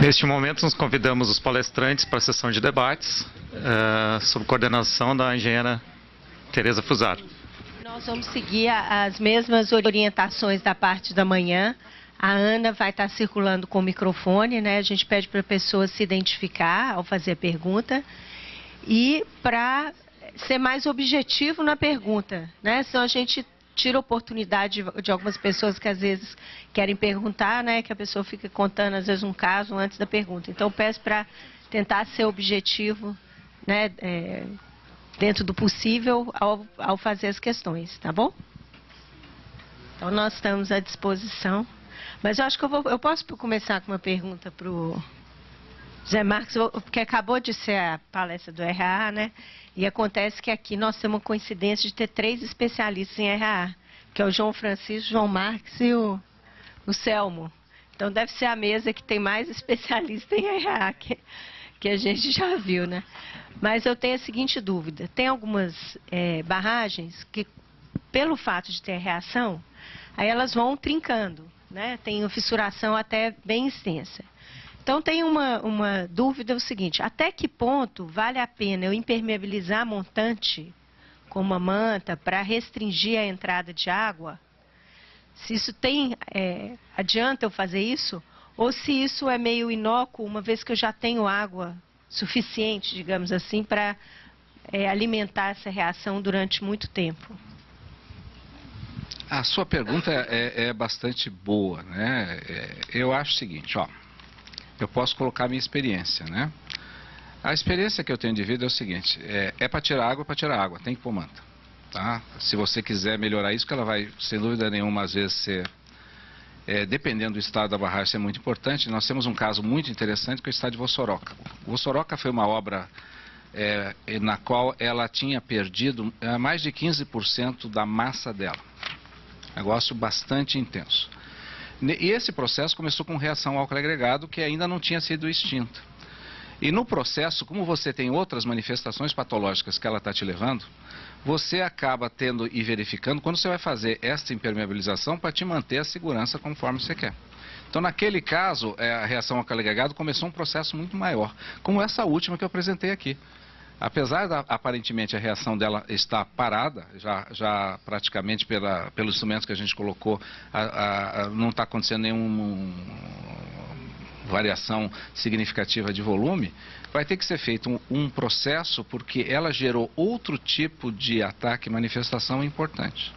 Neste momento, nos convidamos os palestrantes para a sessão de debates, sob coordenação da engenheira Tereza Fusaro. Nós vamos seguir as mesmas orientações da parte da manhã. A Ana vai estar circulando com o microfone, né? A gente pede para a pessoa se identificar ao fazer a pergunta. E para ser mais objetivo na pergunta, né? Senão a gente tira a oportunidade de algumas pessoas que às vezes querem perguntar, né? Que a pessoa fica contando às vezes um caso antes da pergunta. Então peço para tentar ser objetivo, né? Dentro do possível ao fazer as questões, tá bom? Então nós estamos à disposição. Mas eu acho que eu posso começar com uma pergunta para o Zé Marcos, porque acabou de ser a palestra do RAA, né? E acontece que aqui nós temos uma coincidência de ter 3 especialistas em RAA, que é o João Francisco, João Marcos e o Selmo. Então deve ser a mesa que tem mais especialistas em RAA que a gente já viu, né? Mas eu tenho a seguinte dúvida. Tem algumas barragens que, pelo fato de ter reação, aí elas vão trincando, né? Tem uma fissuração até bem extensa. Então, tem uma dúvida, é o seguinte: até que ponto vale a pena eu impermeabilizar a montante com uma manta para restringir a entrada de água? Se isso adianta eu fazer isso? Ou se isso é meio inócuo, uma vez que eu já tenho água suficiente, digamos assim, para alimentar essa reação durante muito tempo? A sua pergunta é bastante boa, né? Eu acho o seguinte, ó, eu posso colocar a minha experiência, né? A experiência que eu tenho de vida é o seguinte: para tirar água, tem que pôr manta, tá? Se você quiser melhorar isso, que ela vai, sem dúvida nenhuma, às vezes ser, dependendo do estado da barragem, isso é muito importante. Nós temos um caso muito interessante que é o estado de Vossoroca. Vossoroca foi uma obra na qual ela tinha perdido mais de 15% da massa dela. Negócio bastante intenso. E esse processo começou com reação ao álcool agregado que ainda não tinha sido extinta. E no processo, como você tem outras manifestações patológicas que ela está te levando, você acaba tendo e verificando quando você vai fazer essa impermeabilização para te manter a segurança conforme você quer. Então, naquele caso, a reação ao álcool agregado começou um processo muito maior, como essa última que eu apresentei aqui. Apesar aparentemente a reação dela estar parada, já praticamente pelos instrumentos que a gente colocou, não está acontecendo nenhuma variação significativa de volume, vai ter que ser feito um processo, porque ela gerou outro tipo de ataque e manifestação importante.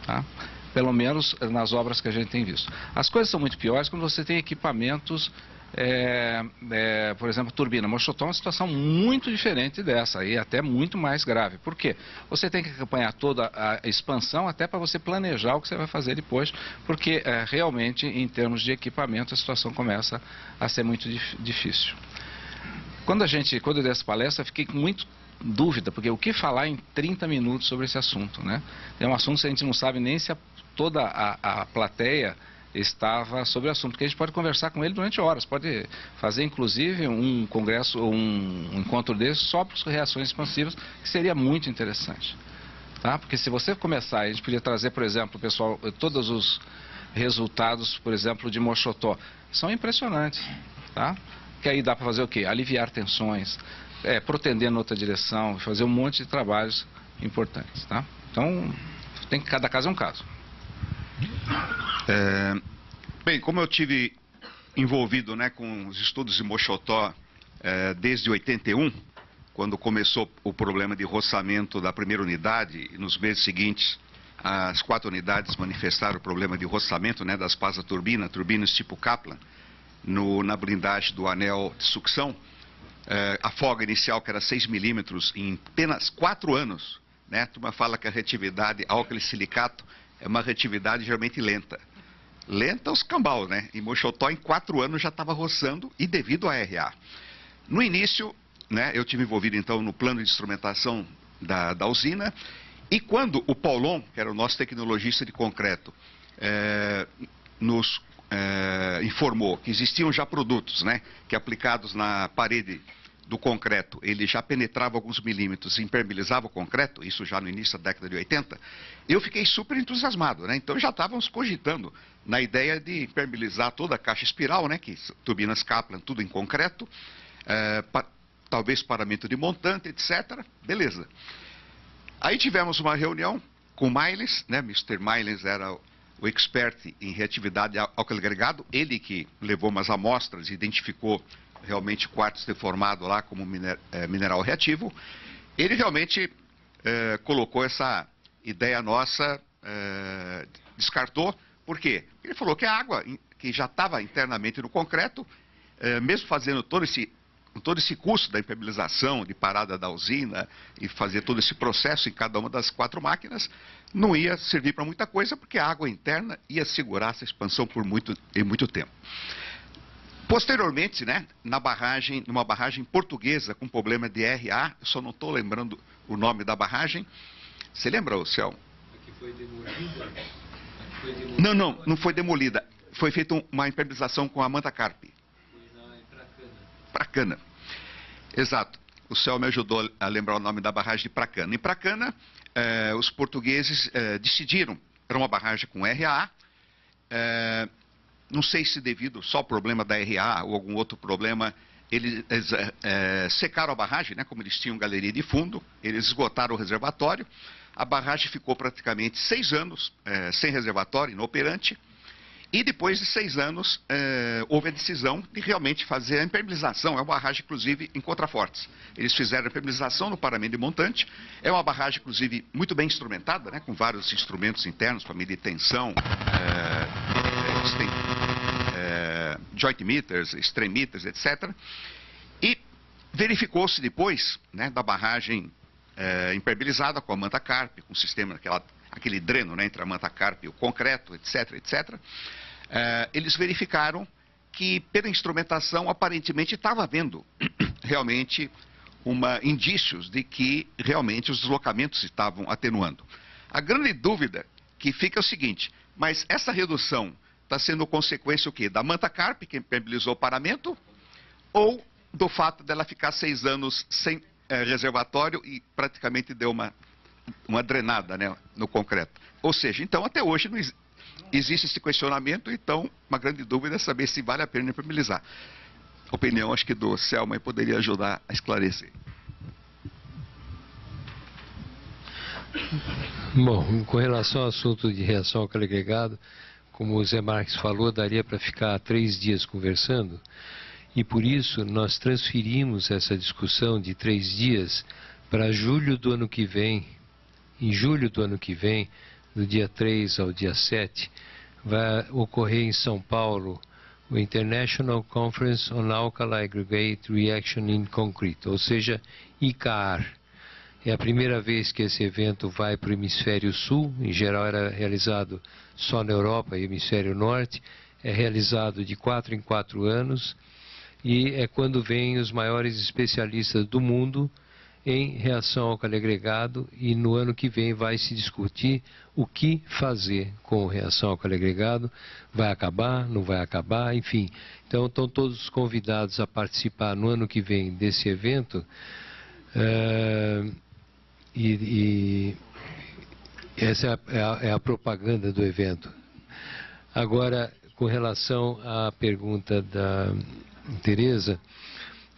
Tá? Pelo menos nas obras que a gente tem visto. As coisas são muito piores quando você tem equipamentos, por exemplo, turbina. Mochotó é uma situação muito diferente dessa, aí até muito mais grave. Por quê? Você tem que acompanhar toda a expansão até para você planejar o que você vai fazer depois, porque realmente, em termos de equipamento, a situação começa a ser muito difícil. Quando eu dei essa palestra, eu fiquei com muito dúvida, porque o que falar em 30 minutos sobre esse assunto, né? É um assunto que a gente não sabe nem se toda a plateia estava sobre o assunto, porque a gente pode conversar com ele durante horas, pode fazer inclusive um congresso, um encontro desse só para reações expansivas, que seria muito interessante, tá? Porque se você começar, a gente podia trazer, por exemplo, pessoal, todos os resultados, por exemplo, de Mochotó, são impressionantes, tá? Que aí dá para fazer o quê? Aliviar tensões, protender na outra direção, fazer um monte de trabalhos importantes, tá? Então, cada caso é um caso. Bem, como eu tive envolvido, né, com os estudos de Mochotó desde 81, quando começou o problema de roçamento da primeira unidade, e nos meses seguintes as 4 unidades manifestaram o problema de roçamento, né, das pás da turbina, turbinas tipo Kaplan, na blindagem do anel de sucção, a folga inicial, que era 6 milímetros, em apenas 4 anos, né, a turma fala que a reatividade álcool e silicato é uma reatividade geralmente lenta. Lenta os cambal, né? E Mochotó em 4 anos já estava roçando, e devido à RA. No início, né, eu tive envolvido então no plano de instrumentação da usina, e quando o Paulon, que era o nosso tecnologista de concreto, nos informou que existiam já produtos, né, que aplicados na parede do concreto, ele já penetrava alguns milímetros e impermeabilizava o concreto, isso já no início da década de 80, eu fiquei super entusiasmado, né? Então já estávamos cogitando na ideia de impermeabilizar toda a caixa espiral, né? Que turbinas Kaplan, tudo em concreto, talvez paramento de montante, etc. Beleza. Aí tivemos uma reunião com o Miles, né? Mr. Miles era o expert em reatividade álcool agregado, ele que levou umas amostras e identificou realmente quartzo deformado lá como mineral reativo. Ele realmente colocou essa ideia nossa, descartou. Por quê? Ele falou que a água que já estava internamente no concreto, mesmo fazendo todo esse custo da impermeabilização, de parada da usina e fazer todo esse processo em cada uma das 4 máquinas, não ia servir para muita coisa, porque a água interna ia segurar essa expansão por muito tempo. Posteriormente, né, numa barragem portuguesa com problema de RA, eu só não estou lembrando o nome da barragem. Você lembra, Celso? Que foi demolida? Não foi demolida. Foi feita uma impermeabilização com a manta carpe. Pracana. Exato. O Céu me ajudou a lembrar o nome da barragem de Pracana. Em Pracana, os portugueses decidiram, era uma barragem com RA, não sei se devido só ao problema da RA ou algum outro problema, eles secaram a barragem, né, como eles tinham galeria de fundo, eles esgotaram o reservatório, a barragem ficou praticamente 6 anos sem reservatório, inoperante. E depois de 6 anos, houve a decisão de realmente fazer a impermeabilização. É uma barragem, inclusive, em contrafortes. Eles fizeram a impermeabilização no paramento de montante. É uma barragem, inclusive, muito bem instrumentada, né, com vários instrumentos internos para medir tensão, joint meters, stream meters, etc. E verificou-se depois, né, da barragem impermeabilizada com a manta carpe, com o sistema, aquele dreno, né, entre a manta carpe e o concreto, etc, etc. Eles verificaram que, pela instrumentação, aparentemente estava havendo realmente indícios de que realmente os deslocamentos estavam atenuando. A grande dúvida que fica é o seguinte: mas essa redução está sendo consequência o quê? Da manta carpe, que impermeabilizou o paramento, ou do fato dela ficar 6 anos sem reservatório e praticamente deu uma drenada, né, no concreto? Ou seja, então até hoje não existe esse questionamento, então uma grande dúvida é saber se vale a pena impermeabilizar. A opinião, acho que do Selma poderia ajudar a esclarecer. Bom, com relação ao assunto de reação álcool agregado, como o Zé Marques falou, daria para ficar 3 dias conversando, e por isso nós transferimos essa discussão de 3 dias para julho do ano que vem. Em julho do ano que vem, do dia 3 ao dia 7, vai ocorrer em São Paulo o International Conference on Alkali Aggregate Reaction in Concrete, ou seja, ICAR. É a primeira vez que esse evento vai para o hemisfério sul, em geral era realizado só na Europa e hemisfério norte, é realizado de 4 em 4 anos, e é quando vêm os maiores especialistas do mundo em reação ao álcool agregado, e no ano que vem vai se discutir o que fazer com reação ao álcool agregado, vai acabar, não vai acabar, enfim. Então estão todos convidados a participar no ano que vem desse evento, e essa é a propaganda do evento. Agora, com relação à pergunta da Tereza,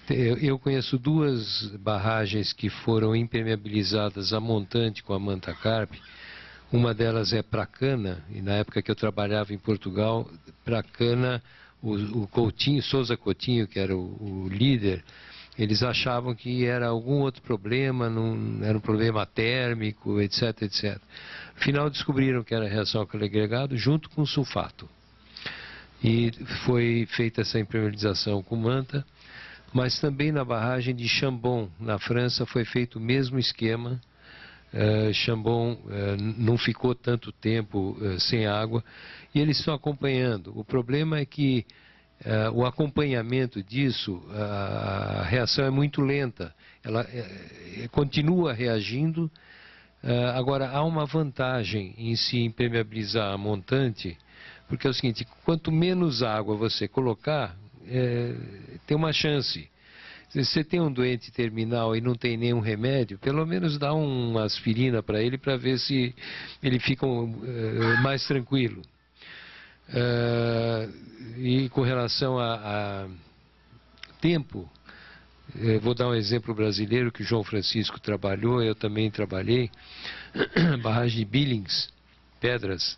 eu conheço 2 barragens que foram impermeabilizadas a montante com a manta carpe. Uma delas é Pracana, e na época que eu trabalhava em Portugal, Pracana, o Coutinho, Souza Coutinho, que era o líder, eles achavam que era algum outro problema, não era um problema térmico, etc, etc. Afinal, descobriram que era reação ao álcool agregado junto com sulfato. E foi feita essa impermeabilização com manta. Mas também na barragem de Chambon, na França, foi feito o mesmo esquema. Chambon não ficou tanto tempo sem água, e eles estão acompanhando. O problema é que o acompanhamento disso, a reação é muito lenta. Ela continua reagindo. Agora, há uma vantagem em se impermeabilizar a montante, porque é o seguinte: quanto menos água você colocar, tem uma chance. Se você tem um doente terminal e não tem nenhum remédio, pelo menos dá uma aspirina para ele para ver se ele fica mais tranquilo. E com relação a tempo, vou dar um exemplo brasileiro que o João Francisco trabalhou, eu também trabalhei, barragem de Billings, Pedras.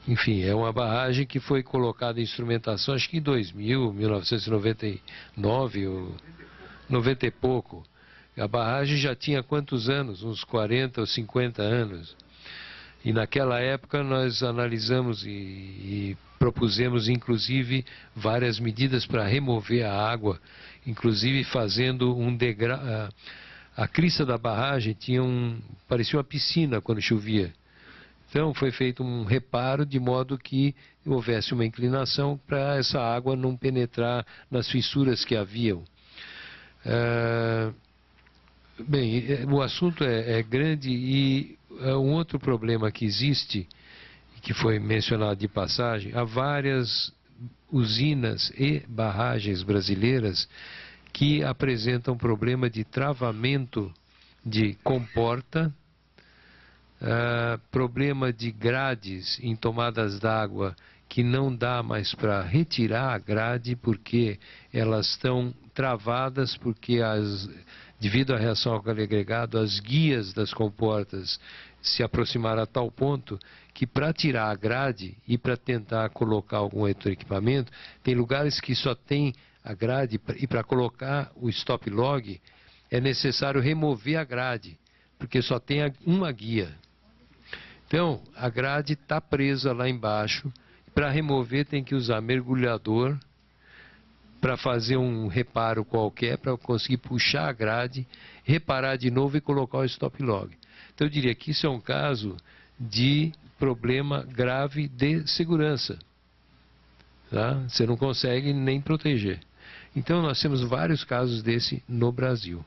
Enfim, é uma barragem que foi colocada em instrumentação, acho que em 1999, ou 90 e pouco. A barragem já tinha quantos anos? Uns 40 ou 50 anos. E naquela época nós analisamos e propusemos, inclusive, várias medidas para remover a água, inclusive fazendo um degrau. A crista da barragem parecia uma piscina quando chovia. Então foi feito um reparo de modo que houvesse uma inclinação para essa água não penetrar nas fissuras que haviam. Bem, o assunto é grande e um outro problema que existe, que foi mencionado de passagem, há várias usinas e barragens brasileiras que apresentam problema de travamento de comporta, problema de grades em tomadas d'água que não dá mais para retirar a grade porque elas estão travadas, porque devido à reação ao calor agregado, as guias das comportas se aproximaram a tal ponto que para tirar a grade e para tentar colocar algum outro equipamento, tem lugares que só tem a grade e para colocar o stop log é necessário remover a grade, porque só tem uma guia. Então, a grade está presa lá embaixo. Para remover tem que usar mergulhador para fazer um reparo qualquer, para conseguir puxar a grade, reparar de novo e colocar o stop log. Então, eu diria que isso é um caso de problema grave de segurança. Tá? Você não consegue nem proteger. Então, nós temos vários casos desse no Brasil.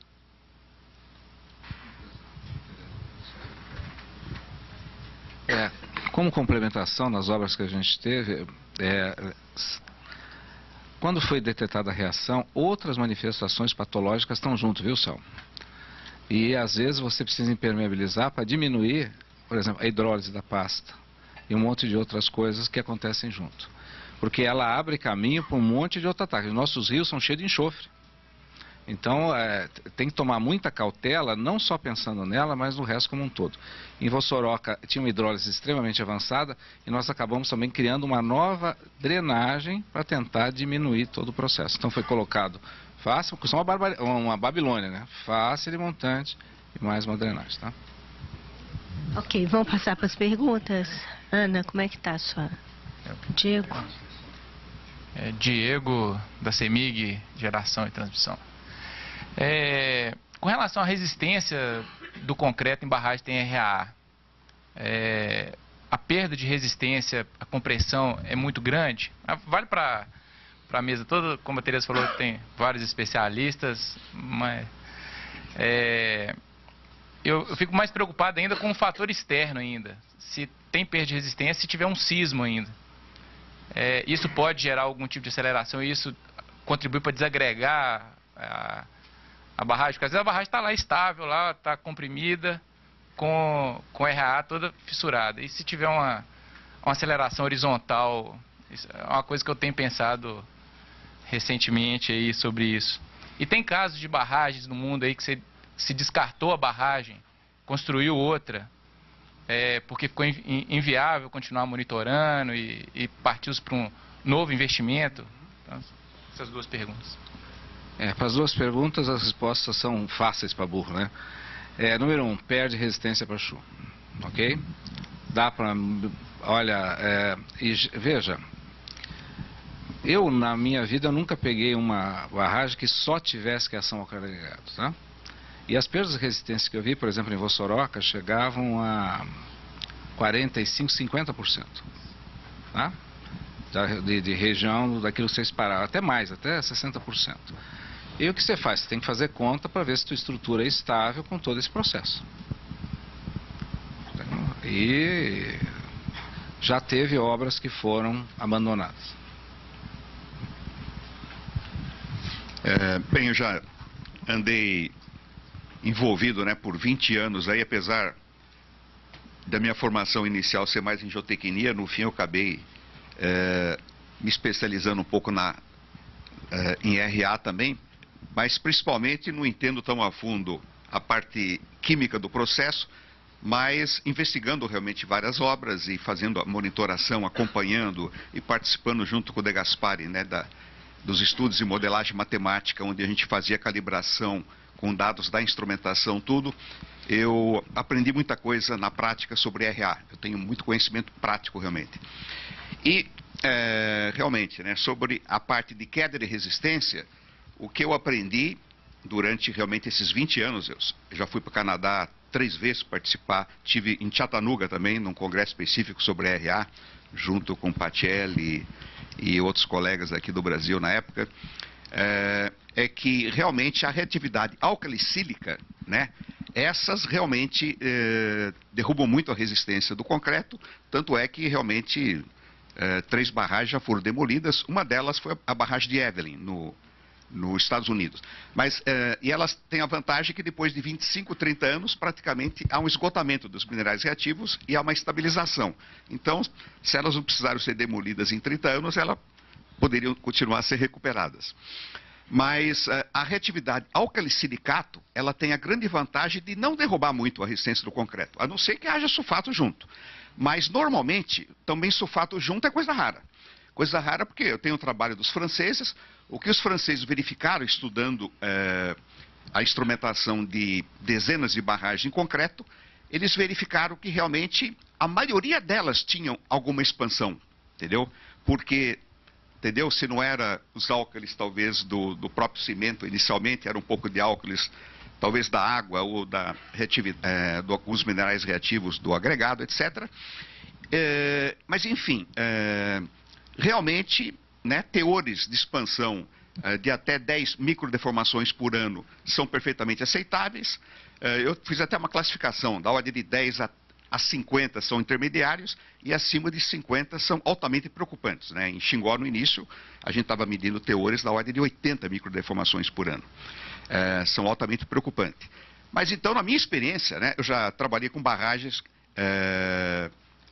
Como complementação nas obras que a gente teve, quando foi detectada a reação, outras manifestações patológicas estão junto, viu, Selma? E às vezes você precisa impermeabilizar para diminuir, por exemplo, a hidrólise da pasta e um monte de outras coisas que acontecem junto. Porque ela abre caminho para um monte de outro ataque. Os nossos rios são cheios de enxofre. Então, tem que tomar muita cautela, não só pensando nela, mas no resto como um todo. Em Vossoroca tinha uma hidrólise extremamente avançada e nós acabamos também criando uma nova drenagem para tentar diminuir todo o processo. Então foi colocado fácil, só uma Babilônia, né? Fácil e montante e mais uma drenagem, tá? Ok, vamos passar para as perguntas. Ana, como é que está a sua... Diego? Diego, da CEMIG, Geração e Transmissão. Com relação à resistência do concreto em barragem TRA, a perda de resistência, a compressão é muito grande. Vale para a mesa toda, como a Tereza falou, tem vários especialistas, mas eu fico mais preocupado ainda com o fator externo ainda. Se tem perda de resistência, se tiver um sismo ainda. Isso pode gerar algum tipo de aceleração e isso contribui para desagregar a barragem, porque às vezes a barragem está lá estável, lá está comprimida, com RAA toda fissurada. E se tiver uma aceleração horizontal, isso é uma coisa que eu tenho pensado recentemente aí sobre isso. E tem casos de barragens no mundo aí que se descartou a barragem, construiu outra, porque ficou inviável continuar monitorando e partiu para um novo investimento. Então, essas duas perguntas. Para as duas perguntas, as respostas são fáceis para burro, né? Número 1, perde resistência para chuva, ok? Dá para... Olha, veja, eu na minha vida nunca peguei uma barragem que só tivesse reação ao calor agregado, tá? E as perdas de resistência que eu vi, por exemplo, em Vossoroca, chegavam a 45%, 50%, tá? De região daquilo que vocês pararam, até mais, até 60%. E o que você faz? Você tem que fazer conta para ver se a tua estrutura é estável com todo esse processo. E já teve obras que foram abandonadas. Bem, eu já andei envolvido, né, por 20 anos aí, apesar da minha formação inicial ser mais em geotecnia, no fim eu acabei me especializando um pouco em RA também, mas principalmente não entendo tão a fundo a parte química do processo, mas investigando realmente várias obras e fazendo a monitoração, acompanhando e participando junto com o De Gaspari, né, dos estudos de modelagem matemática, onde a gente fazia calibração com dados da instrumentação, tudo. Eu aprendi muita coisa na prática sobre RA. Eu tenho muito conhecimento prático realmente. E realmente, né, sobre a parte de queda de resistência, o que eu aprendi durante realmente esses 20 anos, eu já fui para o Canadá 3 vezes participar, tive em Chattanooga também, num congresso específico sobre RA, junto com Pacelli e outros colegas aqui do Brasil na época, é que realmente a reatividade álcali-sílica, né, essas realmente derrubam muito a resistência do concreto, tanto é que realmente 3 barragens já foram demolidas, uma delas foi a barragem de Evelyn, nos Estados Unidos. Mas, e elas têm a vantagem que depois de 25, 30 anos, praticamente há um esgotamento dos minerais reativos e há uma estabilização. Então, se elas não precisaram ser demolidas em 30 anos, elas poderiam continuar a ser recuperadas. Mas a reatividade álcali-silicato, ela tem a grande vantagem de não derrubar muito a resistência do concreto, a não ser que haja sulfato junto. Mas, normalmente, também sulfato junto é coisa rara. Coisa rara porque eu tenho o trabalho dos franceses. O que os franceses verificaram estudando a instrumentação de dezenas de barragens em concreto, eles verificaram que realmente a maioria delas tinham alguma expansão, entendeu? Porque, entendeu? Se não era os álcalis talvez do próprio cimento inicialmente, era um pouco de álcalis talvez da água ou dos minerais reativos do agregado, etc. Mas enfim, realmente, né, teores de expansão de até 10 microdeformações por ano são perfeitamente aceitáveis. Eu fiz até uma classificação, da ordem de 10 a 50 são intermediários e acima de 50 são altamente preocupantes, né? Em Xingó, no início, a gente estava medindo teores da ordem de 80 microdeformações por ano. São altamente preocupantes. Mas então, na minha experiência, né, eu já trabalhei com barragens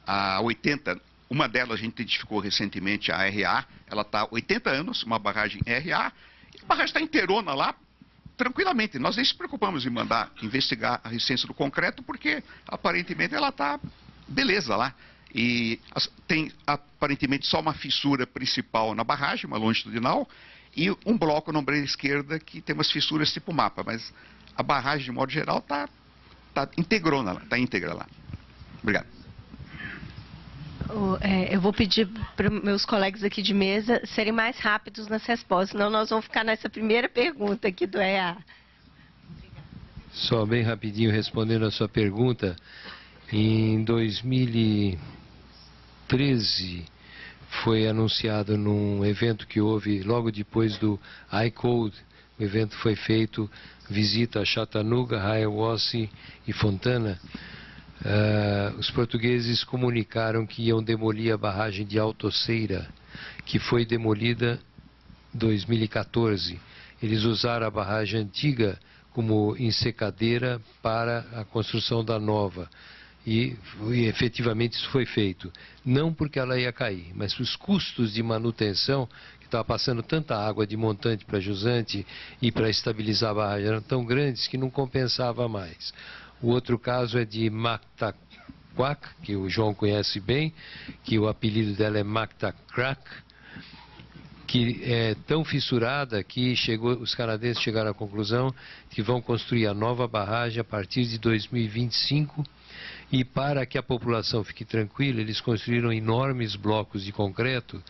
a 80. Uma delas a gente identificou recentemente, a RA, ela está há 80 anos, uma barragem RA, e a barragem está inteirona lá, tranquilamente. Nós nem se preocupamos em mandar investigar a resistência do concreto, porque aparentemente ela está beleza lá. E tem aparentemente só uma fissura principal na barragem, uma longitudinal, e um bloco na ombreira esquerda que tem umas fissuras tipo mapa, mas a barragem, de modo geral, está integrona lá, está íntegra lá. Obrigado. Eu vou pedir para meus colegas aqui de mesa serem mais rápidos nas respostas, senão nós vamos ficar nessa primeira pergunta aqui do EA. Só bem rapidinho respondendo a sua pergunta, em 2013 foi anunciado num evento que houve logo depois do iCode, o evento foi feito, visita a Chattanooga, Hiawassee e Fontana. Os portugueses comunicaram que iam demolir a barragem de Altoceira, que foi demolida em 2014. Eles usaram a barragem antiga como ensecadeira para a construção da nova. E efetivamente isso foi feito. Não porque ela ia cair, mas os custos de manutenção, que estava passando tanta água de montante para jusante e para estabilizar a barragem, eram tão grandes que não compensava mais. O outro caso é de Mactaquac, que o João conhece bem, que o apelido dela é Mactaquac, que é tão fissurada que os canadenses chegaram à conclusão que vão construir a nova barragem a partir de 2025, e para que a população fique tranquila, eles construíram enormes blocos de concreto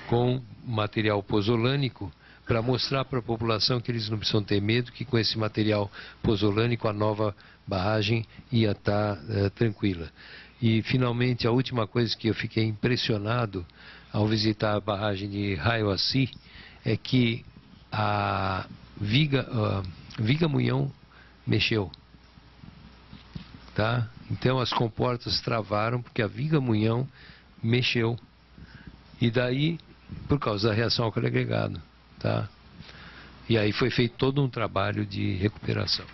com material pozolânico, para mostrar para a população que eles não precisam ter medo, que com esse material pozolânico a nova barragem ia estar tranquila. E finalmente a última coisa que eu fiquei impressionado ao visitar a barragem de Hiawassee é que a viga munhão mexeu. Tá? Então as comportas travaram porque a viga munhão mexeu. E daí, por causa da reação álcool agregado. Tá? E aí foi feito todo um trabalho de recuperação.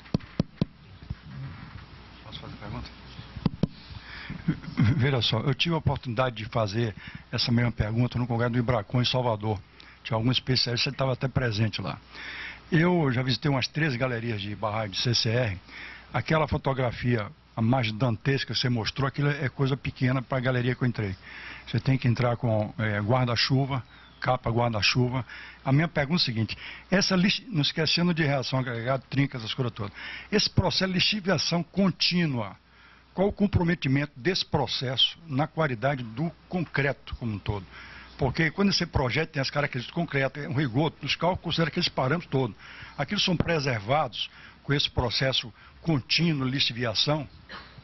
Posso fazer pergunta? Veja só, eu tive a oportunidade de fazer essa mesma pergunta no Congresso do Ibracon, em Salvador. Tinha algum especialista, ele estava até presente lá. Eu já visitei umas 13 galerias de barragem de CCR. Aquela fotografia, a mais dantesca que você mostrou, aquilo é coisa pequena para a galeria que eu entrei. Você tem que entrar com guarda-chuva, capa guarda-chuva. A minha pergunta é a seguinte, não esquecendo de reação agregada, trincas, essas coisas todas. Esse processo de lixiviação contínua, qual o comprometimento desse processo na qualidade do concreto como um todo? Porque quando esse projeto tem as características concretas, o rigor dos cálculos, considera aqueles parâmetros todos. Aqueles são preservados com esse processo contínuo de lixiviação?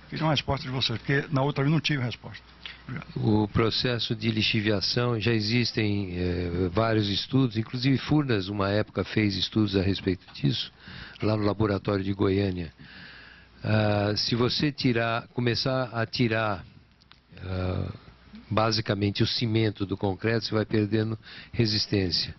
Queria uma resposta de vocês, porque na outra vez não tive resposta. Obrigado. O processo de lixiviação, já existem vários estudos, inclusive Furnas, uma época, fez estudos a respeito disso, lá no laboratório de Goiânia. Se você começar a tirar basicamente o cimento do concreto, você vai perdendo resistência.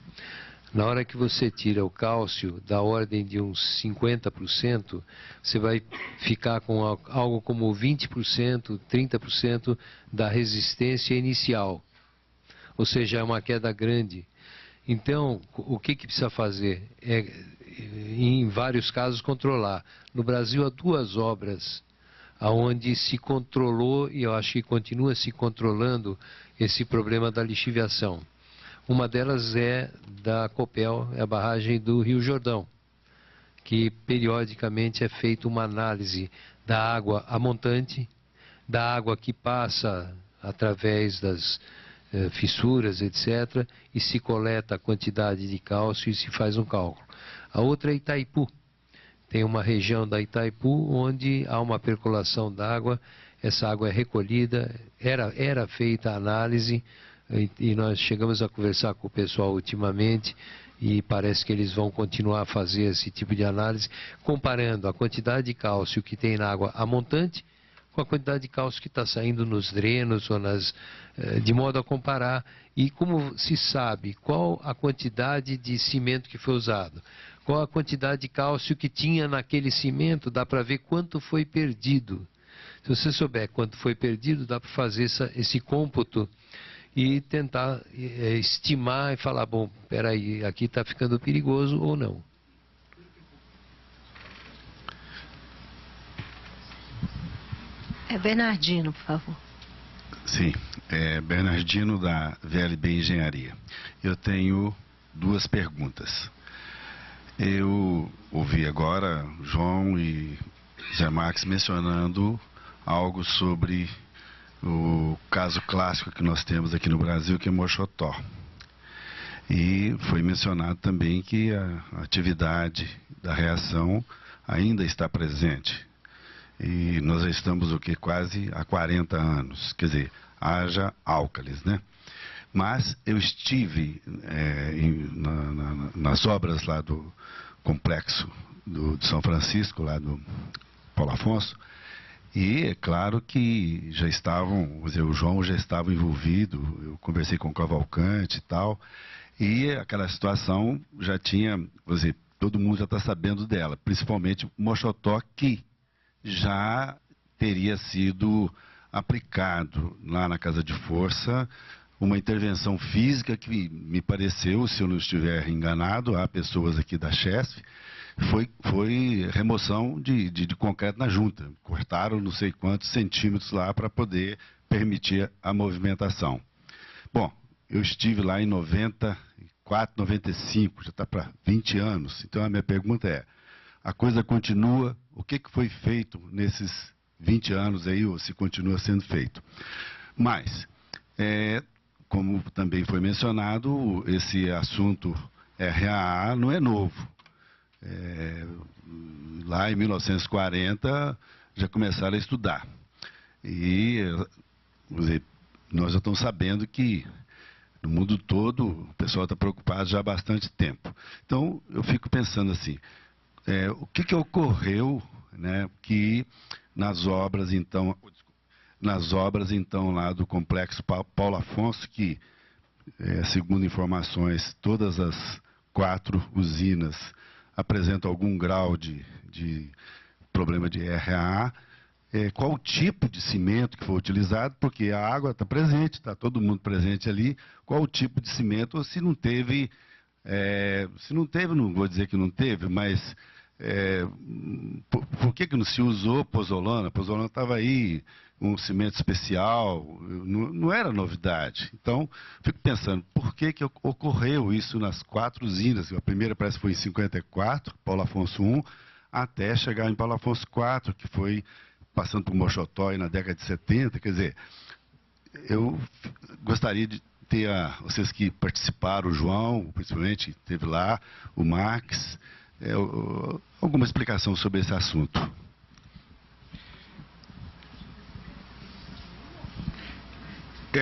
Na hora que você tira o cálcio, da ordem de uns 50%, você vai ficar com algo como 20%, 30% da resistência inicial. Ou seja, é uma queda grande. Então, o que precisa fazer? Em vários casos, controlar. No Brasil, há 2 obras onde se controlou, e eu acho que continua se controlando, esse problema da lixiviação. Uma delas é da Copel, é a barragem do Rio Jordão, que periodicamente é feita uma análise da água a montante, da água que passa através das fissuras, etc., e se coleta a quantidade de cálcio e se faz um cálculo. A outra é Itaipu. Tem uma região da Itaipu onde há uma percolação d'água, essa água é recolhida, era feita a análise, e nós chegamos a conversar com o pessoal ultimamente, e parece que eles vão continuar a fazer esse tipo de análise, comparando a quantidade de cálcio que tem na água a montante com a quantidade de cálcio que está saindo nos drenos, ou de modo a comparar. E como se sabe qual a quantidade de cimento que foi usado, qual a quantidade de cálcio que tinha naquele cimento, dá para ver quanto foi perdido. Se você souber quanto foi perdido, dá para fazer esse cômputo e tentar estimar e falar, bom, peraí, aqui está ficando perigoso ou não. Bernardino, por favor. Sim, Bernardino da VLB Engenharia. Eu tenho 2 perguntas. Eu ouvi agora João e Zé Max mencionando algo sobre o caso clássico que nós temos aqui no Brasil, que é Mochotó. E foi mencionado também que a atividade da reação ainda está presente. E nós já estamos quase há 40 anos, quer dizer, haja álcalis, né? Mas eu estive nas obras lá do complexo de São Francisco, lá do Paulo Afonso, e é claro que já estavam, o João já estava envolvido, eu conversei com o Cavalcante e tal, e aquela situação já tinha, todo mundo já está sabendo dela, principalmente Mochotó, que já teria sido aplicado lá na Casa de Força uma intervenção física que me pareceu, se eu não estiver enganado, há pessoas aqui da Chesf, foi remoção de concreto na junta. Cortaram não sei quantos centímetros lá para poder permitir a movimentação. Bom, eu estive lá em 94, 95, já está para 20 anos. Então a minha pergunta é, a coisa continua, o que foi feito nesses 20 anos aí, ou se continua sendo feito? Mas, como também foi mencionado, esse assunto RAA não é novo. Lá em 1940 já começaram a estudar. E nós já estamos sabendo que no mundo todo o pessoal está preocupado já há bastante tempo. Então eu fico pensando assim, o que ocorreu, né, que nas obras então lá do complexo Paulo Afonso, que segundo informações todas as 4 usinas apresentam algum grau de problema de RAA, qual o tipo de cimento que foi utilizado, porque a água está presente, está todo mundo presente ali, qual o tipo de cimento, ou se não teve, não vou dizer que não teve, mas por que não se usou pozolana? A pozolana estava aí, um cimento especial, não era novidade. Então, fico pensando, por que ocorreu isso nas 4 usinas? A primeira parece que foi em 54, Paulo Afonso I, até chegar em Paulo Afonso IV, que foi passando por Mochotó na década de 70. Quer dizer, eu gostaria de ter vocês que participaram, o João, principalmente, esteve lá, o Max, alguma explicação sobre esse assunto.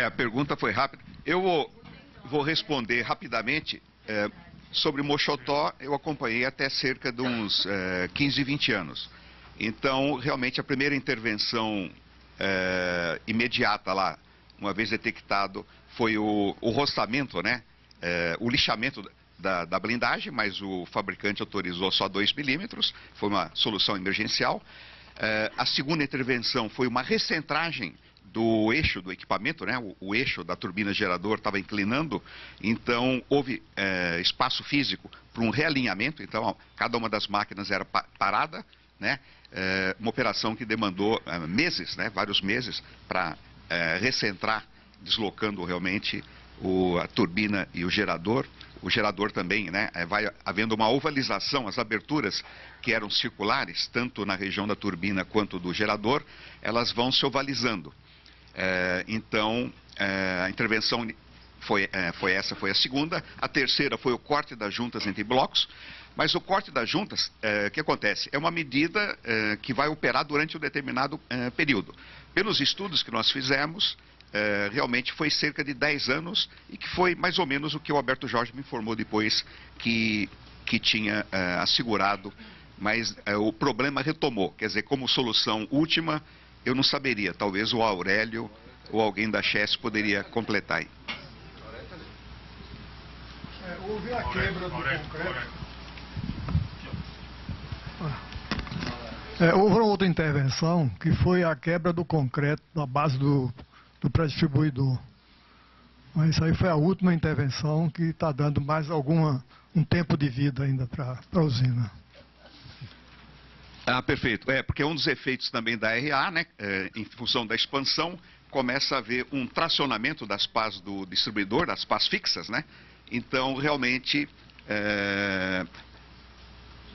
A pergunta foi rápida. Eu vou responder rapidamente. Sobre Mochotó, eu acompanhei até cerca de uns 15, 20 anos. Então, realmente, a primeira intervenção imediata lá, uma vez detectado, foi o roçamento, né? O lixamento da blindagem, mas o fabricante autorizou só 2 milímetros, foi uma solução emergencial. A segunda intervenção foi uma recentragem do eixo do equipamento, né? O eixo da turbina gerador estava inclinando, então houve espaço físico para um realinhamento, então cada uma das máquinas era parada, né? Uma operação que demandou meses, né? Vários meses, para recentrar, deslocando realmente a turbina e o gerador também, né? Vai havendo uma ovalização, as aberturas que eram circulares, tanto na região da turbina quanto do gerador, elas vão se ovalizando. Então, a intervenção foi a segunda. A terceira foi o corte das juntas entre blocos. Mas o corte das juntas, o que acontece? É uma medida que vai operar durante um determinado período. Pelos estudos que nós fizemos, realmente foi cerca de 10 anos e que foi mais ou menos o que o Alberto Jorge me informou depois que tinha assegurado, mas o problema retomou. Quer dizer, como solução última, eu não saberia, talvez o Aurélio ou alguém da Chess poderia completar aí. Houve a quebra do concreto. Houve outra intervenção, que foi a quebra do concreto na base do pré-distribuidor. Mas isso aí foi a última intervenção que está dando mais um tempo de vida ainda para a usina. Perfeito. Porque um dos efeitos também da RA, né, em função da expansão, começa a haver um tracionamento das pás do distribuidor, das pás fixas, né? Então, realmente,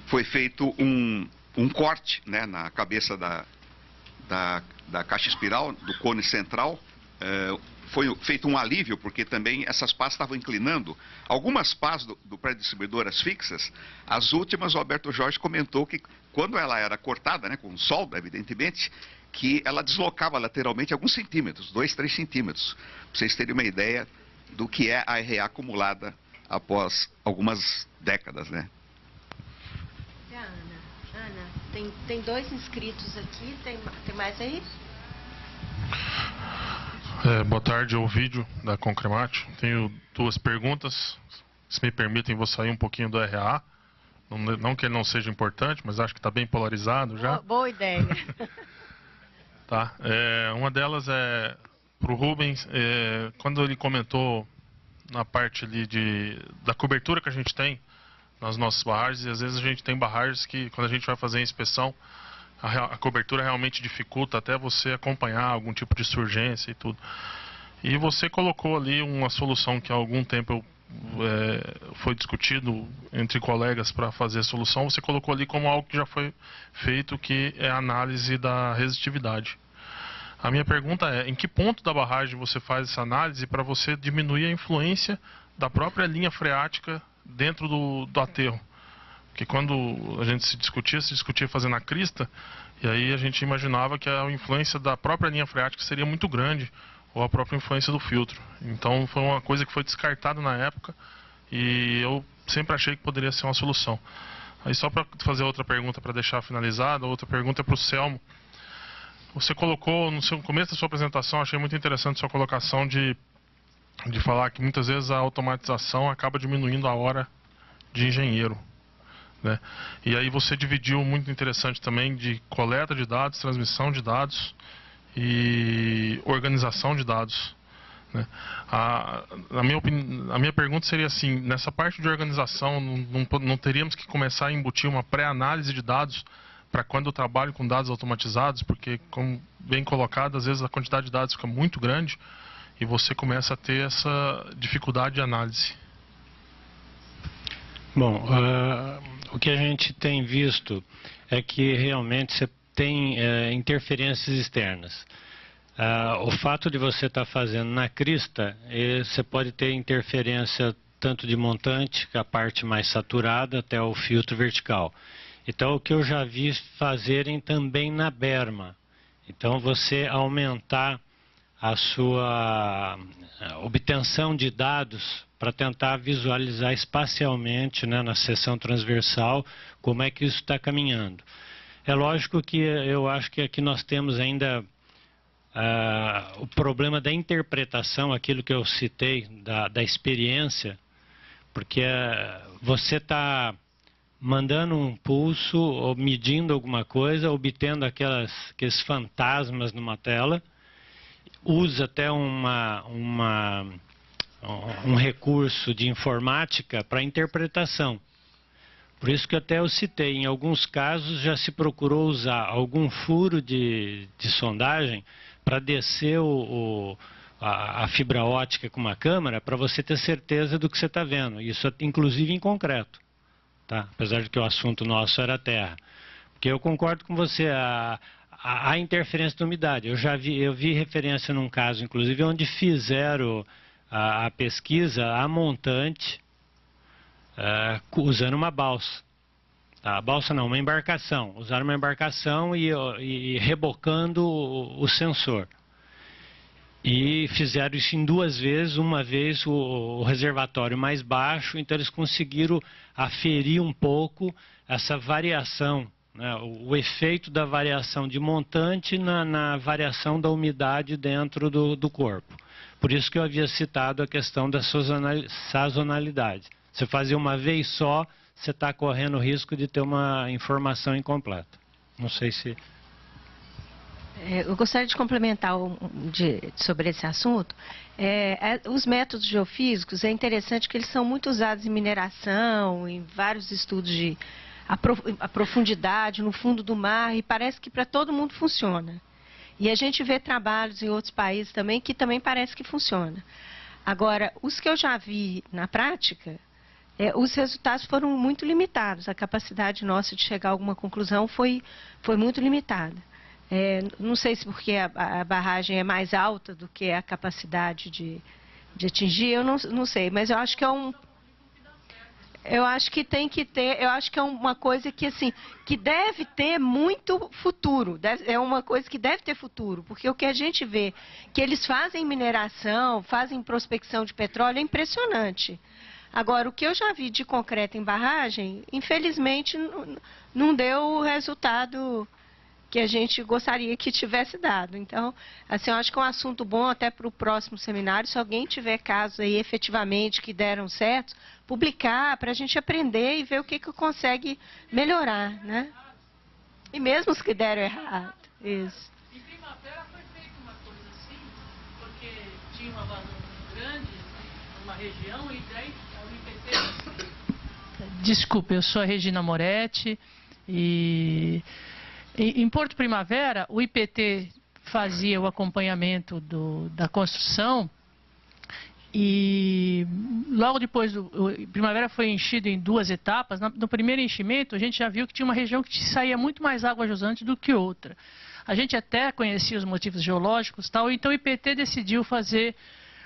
foi feito um corte, né, na cabeça da caixa espiral, do cone central. Foi feito um alívio, porque também essas pás estavam inclinando. Algumas pás do pré-distribuidor, as fixas, as últimas, o Alberto Jorge comentou que quando ela era cortada, né, com solda, evidentemente, que ela deslocava lateralmente alguns centímetros, 2, 3 centímetros. Para vocês terem uma ideia do que é a RA acumulada após algumas décadas, né? Ana, tem 2 inscritos aqui, tem mais aí? Boa tarde, Ovidio, da Concremate. Tenho 2 perguntas. Se me permitem, vou sair um pouquinho do RA. Não que ele não seja importante, mas acho que está bem polarizado já. Boa ideia. Tá. Uma delas é para o Rubens, quando ele comentou na parte ali da cobertura que a gente tem nas nossas barragens, e às vezes a gente tem barragens que, quando a gente vai fazer a inspeção, a cobertura realmente dificulta até você acompanhar algum tipo de surgência e tudo. E você colocou ali uma solução que há algum tempo foi discutido entre colegas para fazer a solução. Você colocou ali como algo que já foi feito, que é a análise da resistividade. A minha pergunta é, em que ponto da barragem você faz essa análise para você diminuir a influência da própria linha freática dentro do aterro? Porque quando a gente se discutia fazendo a crista, e aí a gente imaginava que a influência da própria linha freática seria muito grande, ou a própria influência do filtro. Então foi uma coisa que foi descartada na época, e eu sempre achei que poderia ser uma solução. Aí só para fazer outra pergunta, para deixar finalizada, outra pergunta é para o Selmo. Você colocou, no começo da sua apresentação, achei muito interessante a sua colocação de falar que muitas vezes a automatização acaba diminuindo a hora de engenheiro, né? E aí você dividiu, muito interessante também, de coleta de dados, transmissão de dados e organização de dados, né? A minha pergunta seria assim, nessa parte de organização, não teríamos que começar a embutir uma pré-análise de dados para quando eu trabalho com dados automatizados, porque, como bem colocado, às vezes a quantidade de dados fica muito grande e você começa a ter essa dificuldade de análise. Bom, o que a gente tem visto é que realmente você tem interferências externas. O fato de você estar fazendo na crista, você pode ter interferência tanto de montante, que é a parte mais saturada, até o filtro vertical. Então, o que eu já vi fazerem também na berma. Então, você aumentar a sua obtenção de dados para tentar visualizar espacialmente, né, na seção transversal, como é que isso está caminhando. É lógico que eu acho que aqui nós temos ainda o problema da interpretação, aquilo que eu citei, da experiência, porque você está mandando um pulso, ou medindo alguma coisa, obtendo aqueles fantasmas numa tela, usa até um recurso de informática para interpretação. Por isso que até eu citei, em alguns casos já se procurou usar algum furo de sondagem para descer a fibra ótica com uma câmera, para você ter certeza do que você está vendo. Isso inclusive em concreto, tá? Apesar de que o assunto nosso era terra. Porque eu concordo com você, a interferência da umidade. Eu vi referência num caso, inclusive, onde fizeram a pesquisa a montante usando uma balsa. A balsa não, uma embarcação. Usaram uma embarcação e rebocando o sensor. E fizeram isso em 2 vezes, uma vez o reservatório mais baixo, então eles conseguiram aferir um pouco essa variação, né, o efeito da variação de montante na variação da umidade dentro do corpo. Por isso que eu havia citado a questão da sazonalidade. Você fazer uma vez só, você está correndo o risco de ter uma informação incompleta. Não sei se... Eu gostaria de complementar sobre esse assunto. Os métodos geofísicos, é interessante que eles são muito usados em mineração, em vários estudos de a profundidade, no fundo do mar, e parece que para todo mundo funciona. E a gente vê trabalhos em outros países também que também parece que funciona. Agora, os que eu já vi na prática, os resultados foram muito limitados. A capacidade nossa de chegar a alguma conclusão foi muito limitada. Não sei se porque a barragem é mais alta do que a capacidade de atingir, eu não sei, mas eu acho que eu acho que tem que ter, eu acho que é uma coisa que, assim, que deve ter muito futuro, é uma coisa que deve ter futuro, porque o que a gente vê, que eles fazem mineração, fazem prospecção de petróleo, é impressionante. Agora, o que eu já vi de concreto em barragem, infelizmente, não deu o resultado que a gente gostaria que tivesse dado. Então, assim, eu acho que é um assunto bom até para o próximo seminário, se alguém tiver casos aí efetivamente que deram certo, publicar para a gente aprender e ver o que consegue melhorar, né? E mesmo os que deram errado. Isso. Em Primavera foi feita uma coisa assim, porque tinha uma vazão grande numa região e daí o IPT... Desculpe, eu sou a Regina Moretti e... Em Porto Primavera, o IPT fazia o acompanhamento da construção e logo depois, Primavera foi enchido em 2 etapas. No primeiro enchimento, a gente já viu que tinha uma região que saía muito mais água jusante do que outra. A gente até conhecia os motivos geológicos, tal, então o IPT decidiu fazer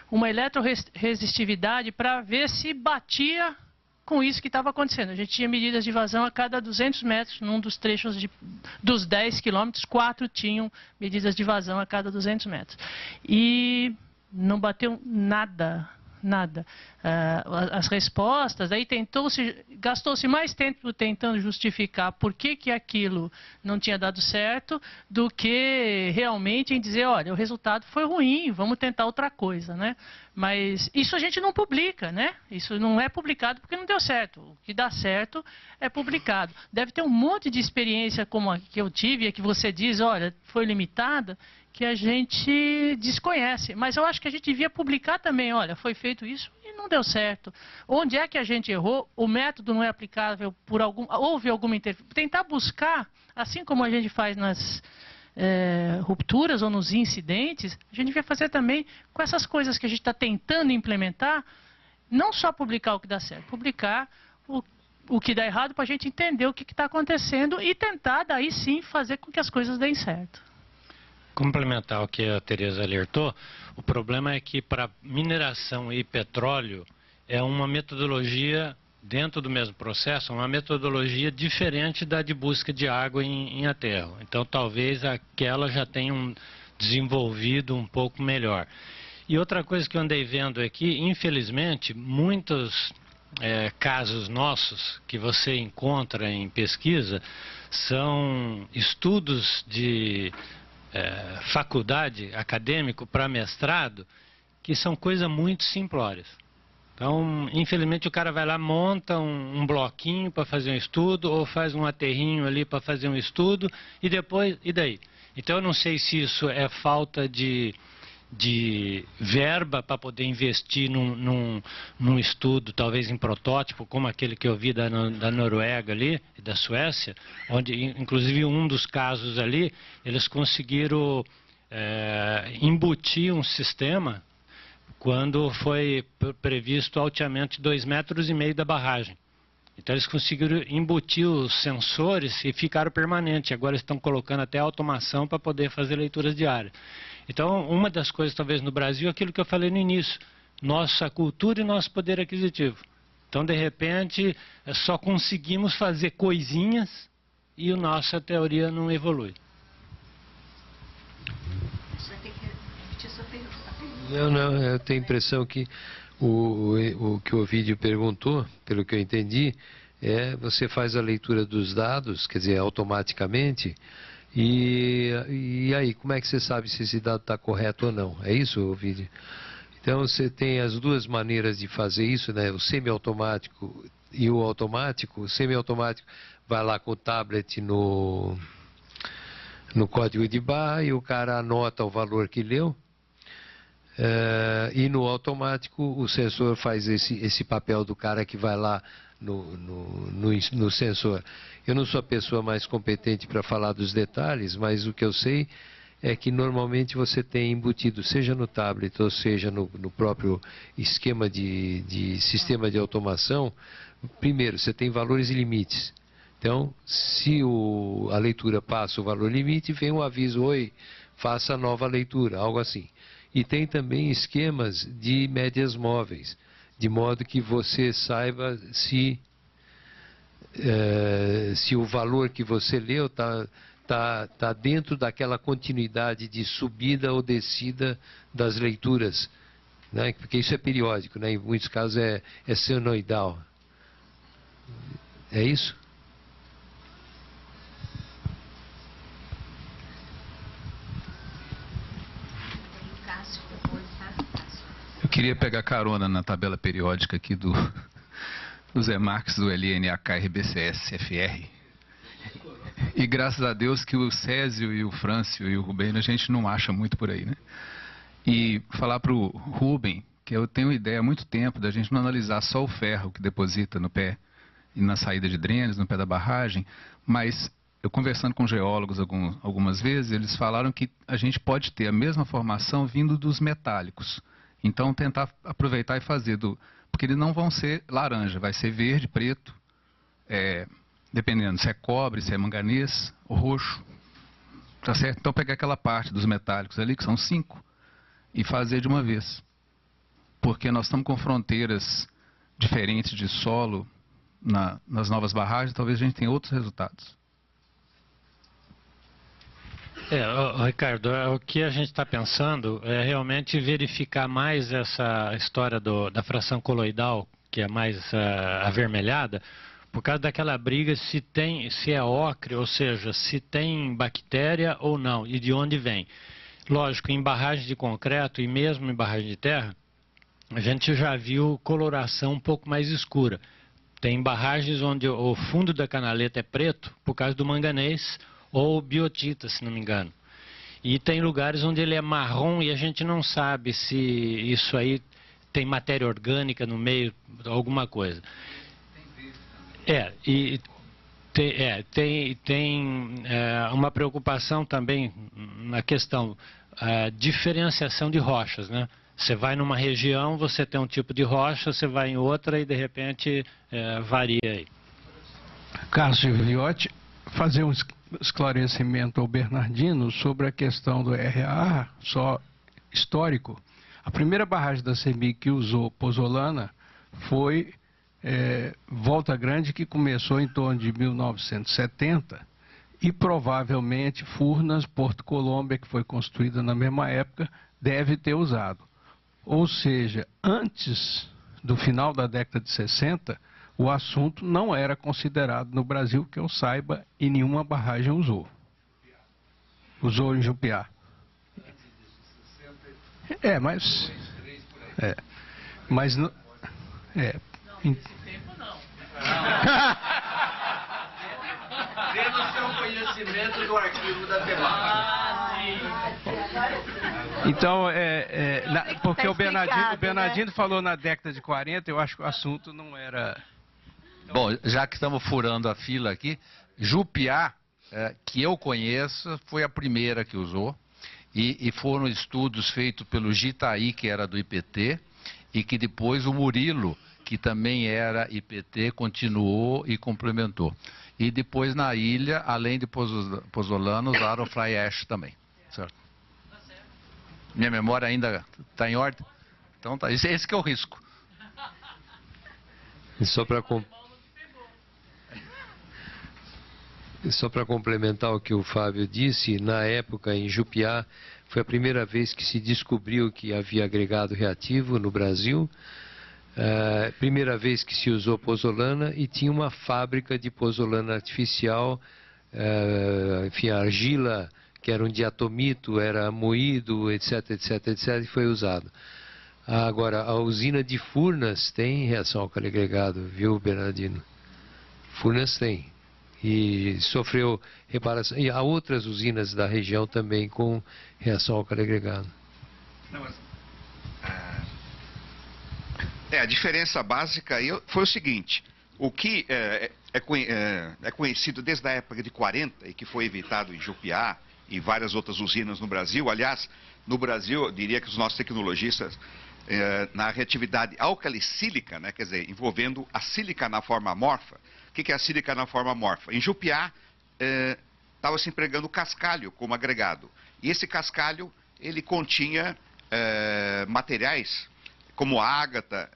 uma eletroresistividade para ver se batia com isso que estava acontecendo. A gente tinha medidas de vazão a cada 200 metros, num dos trechos dos 10 quilômetros, 4 tinham medidas de vazão a cada 200 metros. E não bateu nada, nada. as respostas, aí gastou-se mais tempo tentando justificar por que aquilo não tinha dado certo, do que realmente em dizer, olha, o resultado foi ruim, vamos tentar outra coisa, né? Mas isso a gente não publica, né? Isso não é publicado porque não deu certo. O que dá certo é publicado. Deve ter um monte de experiência como a que eu tive, a que você diz, olha, foi limitada, que a gente desconhece. Mas eu acho que a gente devia publicar também, olha, foi feito isso e não deu certo. Onde é que a gente errou? O método não é aplicável por houve alguma interferência. Tentar buscar, assim como a gente faz nas rupturas ou nos incidentes, a gente devia fazer também com essas coisas que a gente está tentando implementar, não só publicar o que dá certo, publicar o que dá errado para a gente entender o que está acontecendo e tentar, daí sim, fazer com que as coisas deem certo. Complementar o que a Tereza alertou, o problema é que para mineração e petróleo é uma metodologia, dentro do mesmo processo, uma metodologia diferente da de busca de água em aterro. Então talvez aquela já tenha desenvolvido um pouco melhor. E outra coisa que eu andei vendo aqui, infelizmente, muitos casos nossos que você encontra em pesquisa são estudos de faculdade acadêmico para mestrado, que são coisas muito simplórias. Então, infelizmente, o cara vai lá, monta um bloquinho para fazer um estudo, ou faz um aterrinho ali para fazer um estudo, e depois, e daí? Então, eu não sei se isso é falta de verba para poder investir num estudo, talvez em protótipo, como aquele que eu vi da Noruega ali, e da Suécia, onde, inclusive, um dos casos ali, eles conseguiram embutir um sistema quando foi previsto o alteamento de 2,5 metros da barragem. Então eles conseguiram embutir os sensores e ficaram permanentes. Agora estão colocando até automação para poder fazer leituras diárias. Então, uma das coisas talvez no Brasil é aquilo que eu falei no início, nossa cultura e nosso poder aquisitivo. Então, de repente, só conseguimos fazer coisinhas e a nossa teoria não evolui. Não, eu tenho a impressão que o que o Ovidio perguntou, pelo que eu entendi, você faz a leitura dos dados, quer dizer, automaticamente, e aí, como é que você sabe se esse dado está correto ou não? É isso, Ovidio? Então, você tem as duas maneiras de fazer isso, né? O semiautomático e o automático. O semiautomático vai lá com o tablet no código de barra e o cara anota o valor que leu. E no automático o sensor faz esse papel do cara que vai lá no sensor. Eu não sou a pessoa mais competente para falar dos detalhes, mas o que eu sei é que normalmente você tem embutido, seja no tablet ou seja no próprio esquema de sistema de automação, primeiro, você tem valores e limites. Então, se a leitura passa o valor limite, vem um aviso, oi, faça a nova leitura, algo assim. E tem também esquemas de médias móveis, de modo que você saiba se o valor que você leu está dentro daquela continuidade de subida ou descida das leituras, né? Porque isso é periódico, né? Em muitos casos é senoidal. É isso? Eu queria pegar carona na tabela periódica aqui dos EMARCs do LNAK, RBCS, FR. E graças a Deus que o Césio e o Frâncio e o Rubem a gente não acha muito por aí, né? E falar para o Rubem que eu tenho ideia há muito tempo da gente não analisar só o ferro que deposita no pé e na saída de drenos, no pé da barragem, mas eu conversando com geólogos algumas vezes, eles falaram que a gente pode ter a mesma formação vindo dos metálicos. Então, tentar aproveitar e fazer porque eles não vão ser laranja, vai ser verde, preto, dependendo se é cobre, se é manganês ou roxo. Tá certo? Então, pegar aquela parte dos metálicos ali, que são 5, e fazer de uma vez. Porque nós estamos com fronteiras diferentes de solo nas novas barragens, talvez a gente tenha outros resultados. Ricardo, o que a gente está pensando é realmente verificar mais essa história da fração coloidal, que é mais avermelhada, por causa daquela briga se é ocre, ou seja, se tem bactéria ou não, e de onde vem. Lógico, em barragem de concreto e mesmo em barragem de terra, a gente já viu coloração um pouco mais escura. Tem barragens onde o fundo da canaleta é preto por causa do manganês ou biotita, se não me engano. E tem lugares onde ele é marrom e a gente não sabe se isso aí tem matéria orgânica no meio, alguma coisa. Tem uma preocupação também na questão diferenciação de rochas, né? Você vai numa região, você tem um tipo de rocha, você vai em outra e de repente varia aí. Carlos Viotti, fazer um esclarecimento ao Bernardino sobre a questão do RA, só histórico. A primeira barragem da CEMIG que usou pozolana foi Volta Grande, que começou em torno de 1970, e provavelmente Furnas, Porto Colômbia, que foi construída na mesma época, deve ter usado. Ou seja, antes do final da década de 60, o assunto não era considerado no Brasil, que eu saiba, e nenhuma barragem usou. Usou em Jupiá. Mas não. Tempo não. Tendo seu conhecimento do arquivo da Então, porque o Bernardino falou na década de 40, eu acho que o assunto não era... Bom, já que estamos furando a fila aqui, Jupiá, que eu conheço, foi a primeira que usou, e foram estudos feitos pelo Gitaí, que era do IPT, e que depois o Murilo, que também era IPT, continuou e complementou. E depois na ilha, além de pozolano, usaram fly ash também. Certo? Minha memória ainda está em ordem? Então tá, esse que é o risco. E só para complementar o que o Fábio disse, na época em Jupiá, foi a primeira vez que se descobriu que havia agregado reativo no Brasil, primeira vez que se usou pozolana e tinha uma fábrica de pozolana artificial, enfim, a argila, que era um diatomito, era moído, etc, etc, etc, e foi usado. Agora, a usina de Furnas tem reação álcali agregado, viu, Bernardino? Furnas tem. E sofreu reparação. E há outras usinas da região também com reação álcali agregado. A diferença básica aí foi o seguinte: o que é conhecido desde a época de 40 e que foi evitado em Jupiá e várias outras usinas no Brasil. Aliás, no Brasil, eu diria que os nossos tecnologistas, na reatividade alcalicílica, né, quer dizer, envolvendo a sílica na forma amorfa. O que é a sílica na forma amorfa? Em Jupiá, estava se empregando cascalho como agregado. E esse cascalho, ele continha materiais como ágata,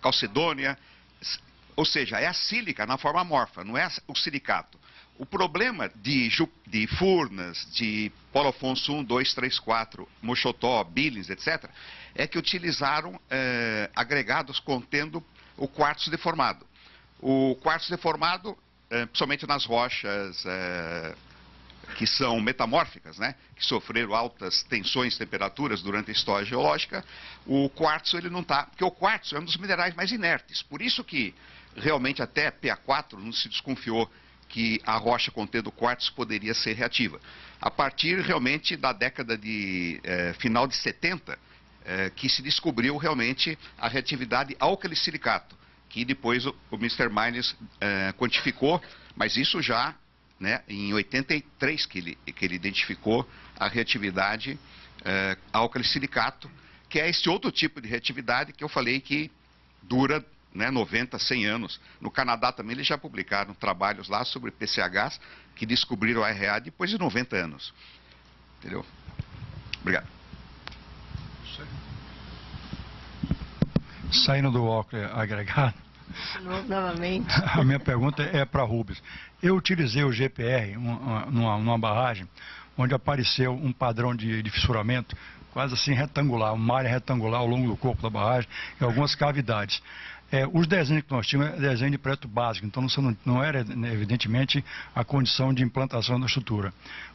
calcedônia, ou seja, é a sílica na forma amorfa, não é o silicato. O problema de Furnas, de Paulo Afonso 1, 2, 3, 4, Mochotó, Billings, etc., é que utilizaram agregados contendo o quartzo deformado. O quartzo deformado, principalmente nas rochas que são metamórficas, né, que sofreram altas tensões e temperaturas durante a história geológica, o quartzo ele não está, porque o quartzo é um dos minerais mais inertes. Por isso que realmente até PA4 não se desconfiou que a rocha contendo quartzo poderia ser reativa. A partir realmente da década de final de 70, que se descobriu realmente a reatividade álcali-silicato, que depois o Mr. Mines quantificou, mas isso já, né, em 83 que ele identificou a reatividade álcali-silicato, que é esse outro tipo de reatividade que eu falei que dura, né, 90, 100 anos. No Canadá também eles já publicaram trabalhos lá sobre PCHs que descobriram a RA depois de 90 anos. Entendeu? Obrigado. Saindo do óculos agregado, novamente. A minha pergunta é para Rubens. Eu utilizei o GPR numa barragem onde apareceu um padrão de fissuramento quase assim retangular, uma área retangular ao longo do corpo da barragem e algumas cavidades. Os desenhos que nós tínhamos é desenho de projeto básico, então não era, evidentemente, a condição de implantação da estrutura.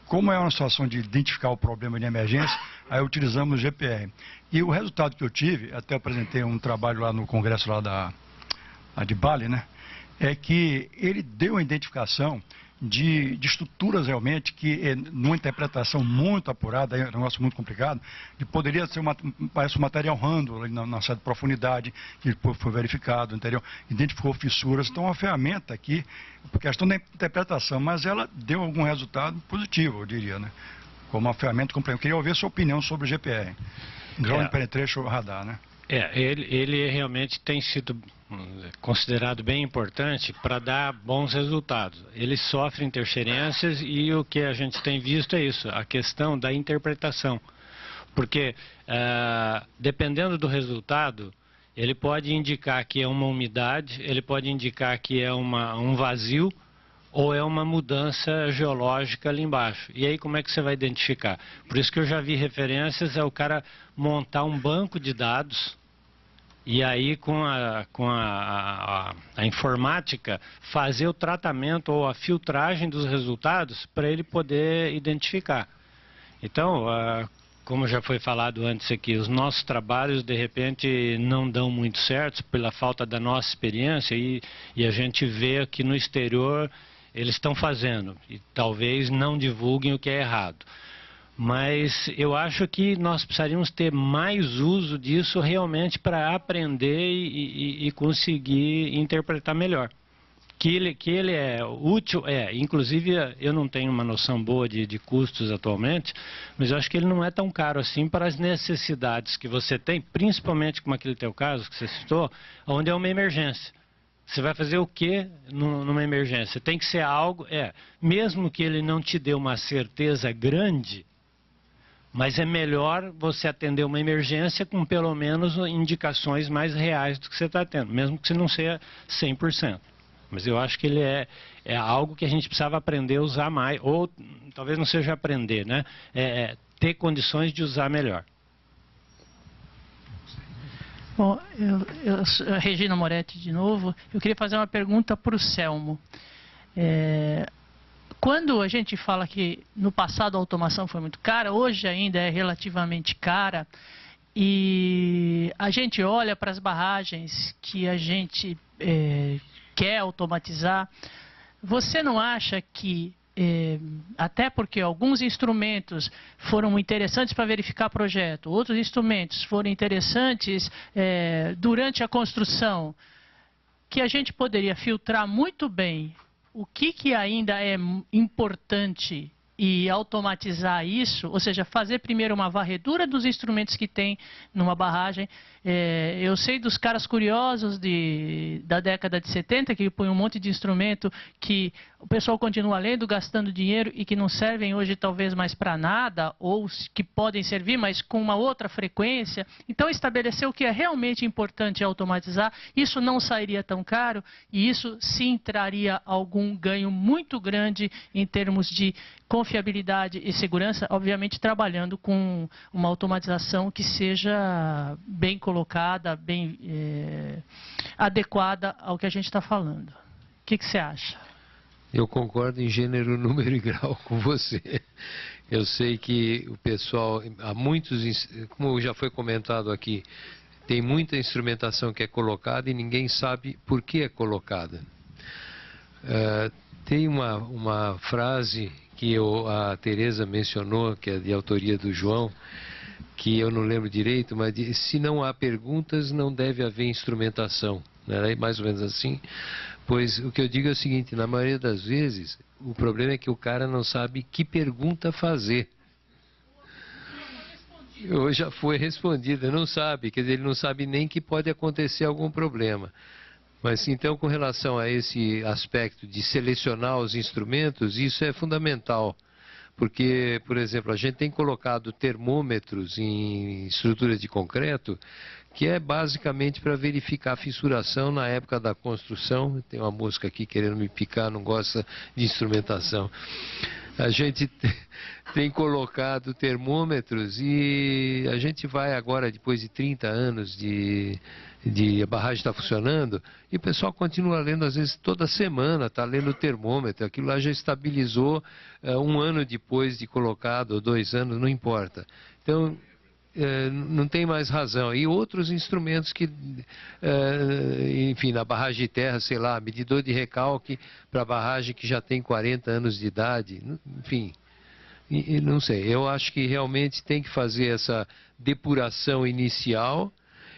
Como é uma situação de identificar o problema de emergência, aí utilizamos o GPR. E o resultado que eu tive, até apresentei um trabalho lá no congresso lá de Bali, né, é que ele deu a identificação de estruturas realmente que, numa interpretação muito apurada, é um negócio muito complicado, que poderia ser parece um material rando ali na certa profundidade, que depois foi verificado, entendeu? Identificou fissuras. Então, uma ferramenta aqui, por questão da interpretação, mas ela deu algum resultado positivo, eu diria, né? Como uma ferramenta complementar. Eu queria ouvir a sua opinião sobre o GPR, Ground Penetration Radar, né? Ele realmente tem sido considerado bem importante para dar bons resultados. Ele sofre interferências e o que a gente tem visto é isso, a questão da interpretação. Porque, dependendo do resultado, ele pode indicar que é uma umidade, ele pode indicar que é um vazio, ou é uma mudança geológica ali embaixo. E aí como é que você vai identificar? Por isso que eu já vi referências ao cara montar um banco de dados e aí com a informática fazer o tratamento ou a filtragem dos resultados para ele poder identificar. Então, como já foi falado antes aqui, os nossos trabalhos de repente não dão muito certo pela falta da nossa experiência e a gente vê aqui no exterior eles estão fazendo e talvez não divulguem o que é errado. Mas eu acho que nós precisaríamos ter mais uso disso realmente para aprender e conseguir interpretar melhor. Que ele é útil, inclusive eu não tenho uma noção boa de custos atualmente, mas eu acho que ele não é tão caro assim para as necessidades que você tem, principalmente como aquele teu caso que você citou, onde é uma emergência. Você vai fazer o que numa emergência? Tem que ser algo, mesmo que ele não te dê uma certeza grande, mas é melhor você atender uma emergência com pelo menos indicações mais reais do que você está tendo, mesmo que você não seja 100%. Mas eu acho que ele é algo que a gente precisava aprender a usar mais, ou talvez não seja aprender, né? Ter condições de usar melhor. Bom, Regina Moretti de novo, eu queria fazer uma pergunta para o Selmo. Quando a gente fala que no passado a automação foi muito cara, hoje ainda é relativamente cara, e a gente olha para as barragens que a gente quer automatizar, você não acha que até porque alguns instrumentos foram interessantes para verificar projeto, outros instrumentos foram interessantes durante a construção, que a gente poderia filtrar muito bem o que ainda é importante e automatizar isso, ou seja, fazer primeiro uma varredura dos instrumentos que tem numa barragem. Eu sei dos caras curiosos da década de 70 que põem um monte de instrumento que o pessoal continua lendo, gastando dinheiro e que não servem hoje talvez mais para nada, ou que podem servir, mas com uma outra frequência. Então, estabelecer o que é realmente importante automatizar, isso não sairia tão caro e isso sim traria algum ganho muito grande em termos de confiabilidade e segurança, obviamente trabalhando com uma automatização que seja bem colocada, bem adequada ao que a gente está falando. O que você acha? Eu concordo em gênero, número e grau com você. Eu sei que o pessoal, há muitos, como já foi comentado aqui, tem muita instrumentação que é colocada e ninguém sabe por que é colocada. Tem uma frase que a Tereza mencionou, que é de autoria do João, que eu não lembro direito, mas diz, se não há perguntas, não deve haver instrumentação. Não era mais ou menos assim? Pois o que eu digo é o seguinte, na maioria das vezes, o problema é que o cara não sabe que pergunta fazer. Hoje já foi respondida, não sabe, quer dizer, ele não sabe nem que pode acontecer algum problema. Mas então, com relação a esse aspecto de selecionar os instrumentos, isso é fundamental. Porque, por exemplo, a gente tem colocado termômetros em estruturas de concreto, que é basicamente para verificar a fissuração na época da construção. Tem uma mosca aqui querendo me picar, não gosta de instrumentação. a gente tem colocado termômetros e a gente vai agora, depois de 30 anos a barragem está funcionando, e o pessoal continua lendo, às vezes toda semana está lendo o termômetro, aquilo lá já estabilizou 1 ano depois de colocado, ou 2 anos, não importa. Então, não tem mais razão. E outros instrumentos que, enfim, na barragem de terra, sei lá, medidor de recalque para barragem que já tem 40 anos de idade, enfim, e não sei. Eu acho que realmente tem que fazer essa depuração inicial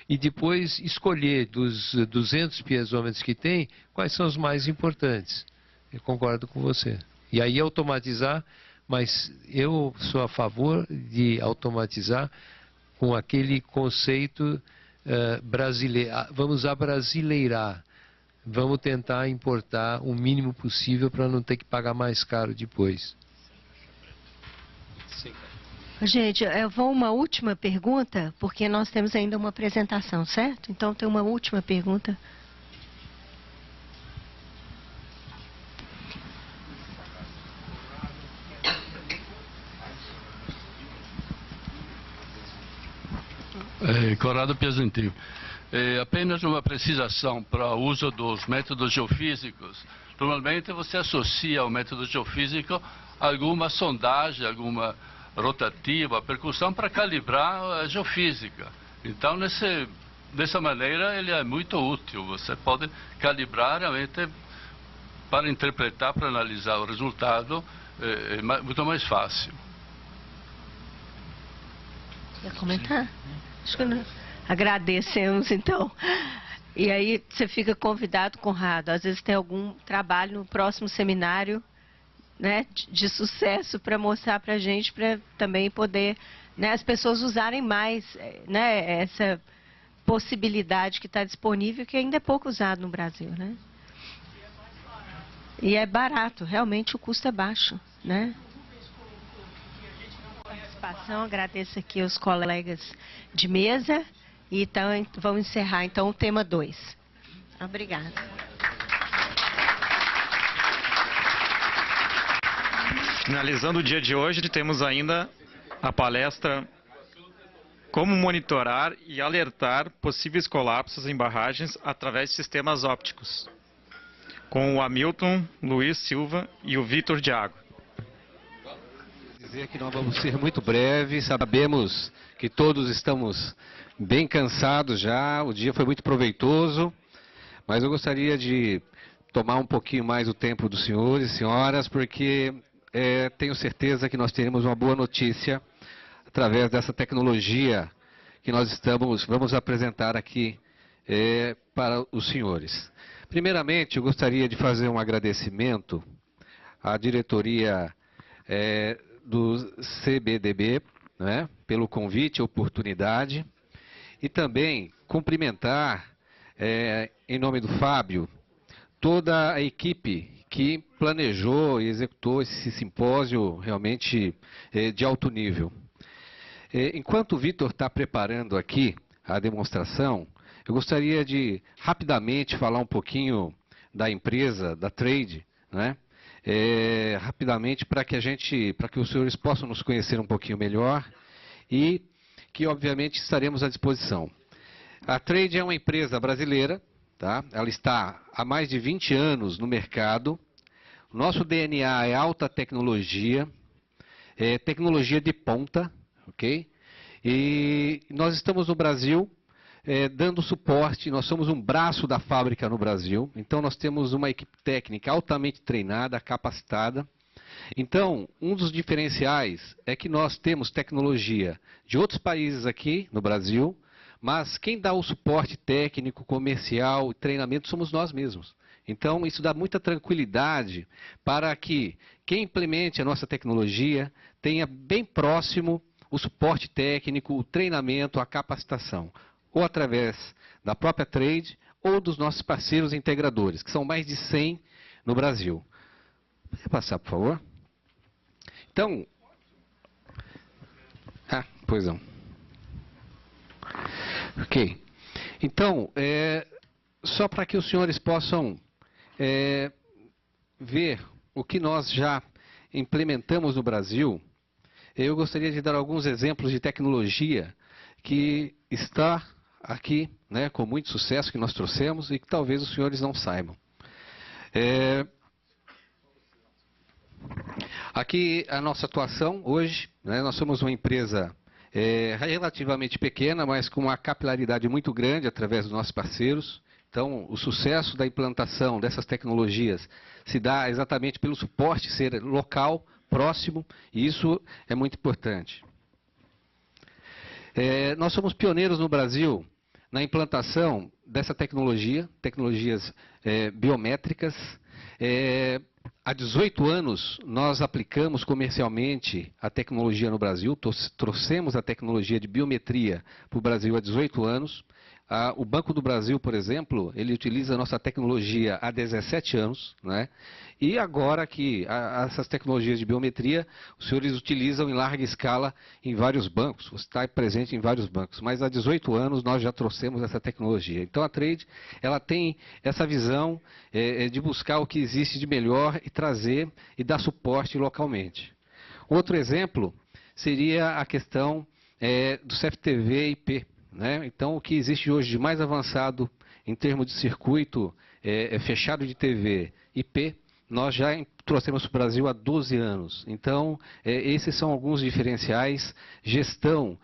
e depois escolher dos 200 piezômetros que tem, quais são os mais importantes. Eu concordo com você. E aí automatizar, mas eu sou a favor de automatizar com aquele conceito brasileiro. Vamos abrasileirar. Vamos tentar importar o mínimo possível para não ter que pagar mais caro depois. Sim. Gente, eu vou uma última pergunta, porque nós temos ainda uma apresentação, certo? Então tem uma última pergunta. Corrado Piazentil. Apenas uma precisação para o uso dos métodos geofísicos. Normalmente você associa ao método geofísico alguma sondagem, alguma rotativa, percussão para calibrar a geofísica. Então, dessa maneira, ele é muito útil. Você pode calibrar realmente para interpretar, para analisar o resultado, é muito mais fácil. Quer comentar? Acho que não. Agradecemos, então. E aí, você fica convidado, Conrado. Às vezes tem algum trabalho no próximo seminário, né, de sucesso para mostrar para a gente, para também poder, né, as pessoas usarem mais, né, essa possibilidade que está disponível, que ainda é pouco usado no Brasil, né? E é barato, realmente o custo é baixo, né? Participação, agradeço aqui aos colegas de mesa e então vamos encerrar então o tema 2. Obrigada. Finalizando o dia de hoje, temos ainda a palestra Como monitorar e alertar possíveis colapsos em barragens através de sistemas ópticos, com o Hamilton Luiz Silva e o Vitor Diago. Dizer que nós vamos ser muito breves, sabemos que todos estamos bem cansados já, o dia foi muito proveitoso, mas eu gostaria de tomar um pouquinho mais o tempo dos senhores e senhoras, porque tenho certeza que nós teremos uma boa notícia através dessa tecnologia que nós vamos apresentar aqui para os senhores. Primeiramente, eu gostaria de fazer um agradecimento à diretoria do CBDB, né, pelo convite e oportunidade, e também cumprimentar, em nome do Fábio, toda a equipe que planejou e executou esse simpósio realmente de alto nível. Enquanto o Vitor está preparando aqui a demonstração, eu gostaria de rapidamente falar um pouquinho da empresa, da Trade, né? Rapidamente para que os senhores possam nos conhecer um pouquinho melhor e que obviamente estaremos à disposição. A Trade é uma empresa brasileira, tá? Ela está há mais de 20 anos no mercado. O nosso DNA é alta tecnologia, tecnologia de ponta, ok? E nós estamos no Brasil dando suporte, nós somos um braço da fábrica no Brasil, então nós temos uma equipe técnica altamente treinada, capacitada. Então, um dos diferenciais é que nós temos tecnologia de outros países aqui no Brasil, mas quem dá o suporte técnico, comercial e treinamento somos nós mesmos. Então, isso dá muita tranquilidade para que quem implemente a nossa tecnologia tenha bem próximo o suporte técnico, o treinamento, a capacitação, ou através da própria Trade ou dos nossos parceiros integradores, que são mais de 100 no Brasil. Pode passar, por favor? Então, pois não. Ok. Então, só para que os senhores possam ver o que nós já implementamos no Brasil, eu gostaria de dar alguns exemplos de tecnologia que está aqui, né, com muito sucesso, que nós trouxemos e que talvez os senhores não saibam. Aqui a nossa atuação hoje, né, nós somos uma empresa relativamente pequena, mas com uma capilaridade muito grande através dos nossos parceiros. Então, o sucesso da implantação dessas tecnologias se dá exatamente pelo suporte ser local, próximo, e isso é muito importante. Nós somos pioneiros no Brasil na implantação dessa tecnologia, tecnologias biométricas. Há 18 anos, nós aplicamos comercialmente a tecnologia no Brasil, trouxemos a tecnologia de biometria para o Brasil há 18 anos. O Banco do Brasil, por exemplo, ele utiliza a nossa tecnologia há 17 anos, né? E agora que essas tecnologias de biometria, os senhores utilizam em larga escala em vários bancos, você está presente em vários bancos, mas há 18 anos nós já trouxemos essa tecnologia. Então a Trade, ela tem essa visão de buscar o que existe de melhor e trazer e dar suporte localmente. Outro exemplo seria a questão do CFTV IP. Né? Então, o que existe hoje de mais avançado em termos de circuito fechado de TV IP, nós já trouxemos para o Brasil há 12 anos. Então, esses são alguns diferenciais. Gestão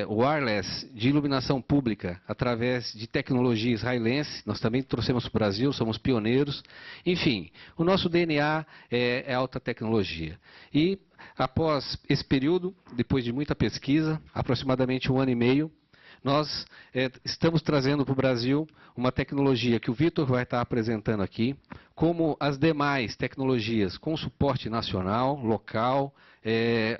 wireless de iluminação pública através de tecnologia israelense, nós também trouxemos para o Brasil, somos pioneiros. Enfim, o nosso DNA é alta tecnologia. E, após esse período, depois de muita pesquisa, aproximadamente 1 ano e meio, nós estamos trazendo para o Brasil uma tecnologia que o Vitor vai estar apresentando aqui, como as demais tecnologias com suporte nacional, local,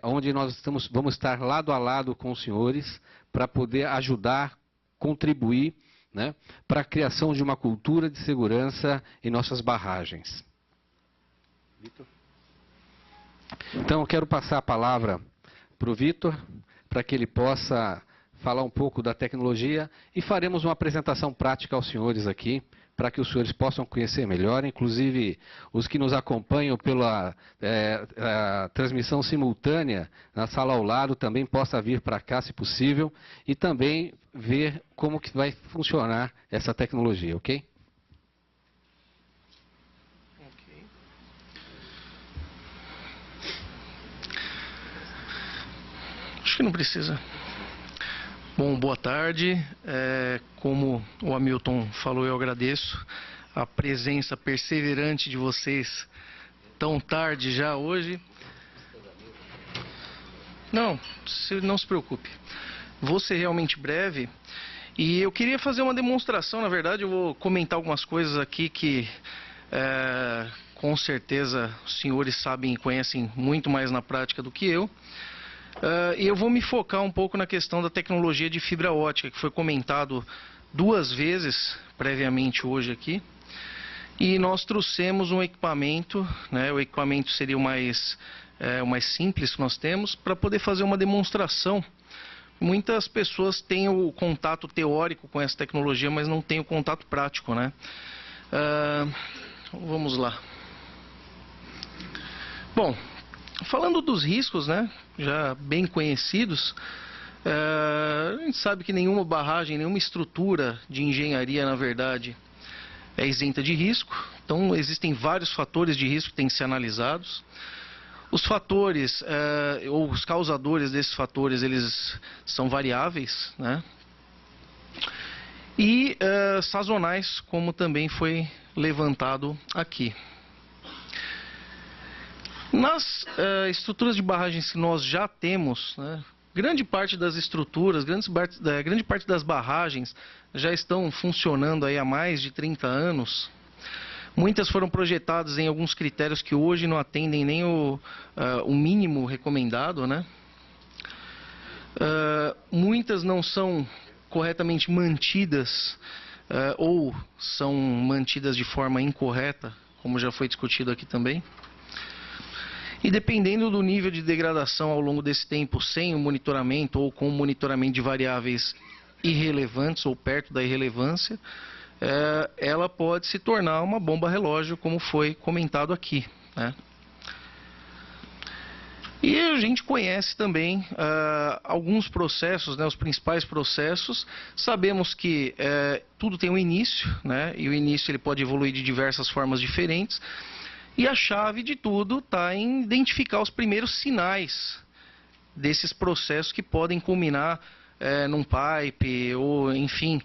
onde nós vamos estar lado a lado com os senhores para poder ajudar, contribuir, né, para a criação de uma cultura de segurança em nossas barragens. Vitor? Então, eu quero passar a palavra para o Vitor, para que ele possa falar um pouco da tecnologia e faremos uma apresentação prática aos senhores aqui, para que os senhores possam conhecer melhor, inclusive os que nos acompanham pela transmissão simultânea na sala ao lado também possa vir para cá, se possível, e também ver como que vai funcionar essa tecnologia, ok? Acho que não precisa. Bom, boa tarde. Como o Hamilton falou, eu agradeço a presença perseverante de vocês tão tarde já hoje. Não se preocupe. Vou ser realmente breve. E eu queria fazer uma demonstração, na verdade, eu vou comentar algumas coisas aqui que com certeza os senhores sabem e conhecem muito mais na prática do que eu. E eu vou me focar um pouco na questão da tecnologia de fibra ótica, que foi comentado 2 vezes previamente hoje aqui. E nós trouxemos um equipamento, né, o equipamento seria o mais simples que nós temos, para poder fazer uma demonstração. Muitas pessoas têm o contato teórico com essa tecnologia, mas não têm o contato prático, né? Vamos lá. Bom, falando dos riscos, né, já bem conhecidos, a gente sabe que nenhuma barragem, nenhuma estrutura de engenharia, na verdade, é isenta de risco. Então, existem vários fatores de risco que têm que ser analisados. Os fatores, ou os causadores desses fatores, eles são variáveis, né? E sazonais, como também foi levantado aqui. Nas estruturas de barragens que nós já temos, né, grande parte das estruturas, grande parte das barragens já estão funcionando aí há mais de 30 anos. Muitas foram projetadas em alguns critérios que hoje não atendem nem o mínimo recomendado, né? Muitas não são corretamente mantidas ou são mantidas de forma incorreta, como já foi discutido aqui também. E dependendo do nível de degradação ao longo desse tempo, sem o monitoramento ou com o monitoramento de variáveis irrelevantes ou perto da irrelevância, ela pode se tornar uma bomba relógio, como foi comentado aqui, né? E a gente conhece também alguns processos, né, os principais processos. Sabemos que tudo tem um início, né, e o início ele pode evoluir de diversas formas diferentes. E a chave de tudo está em identificar os primeiros sinais desses processos que podem culminar num pipe ou, enfim,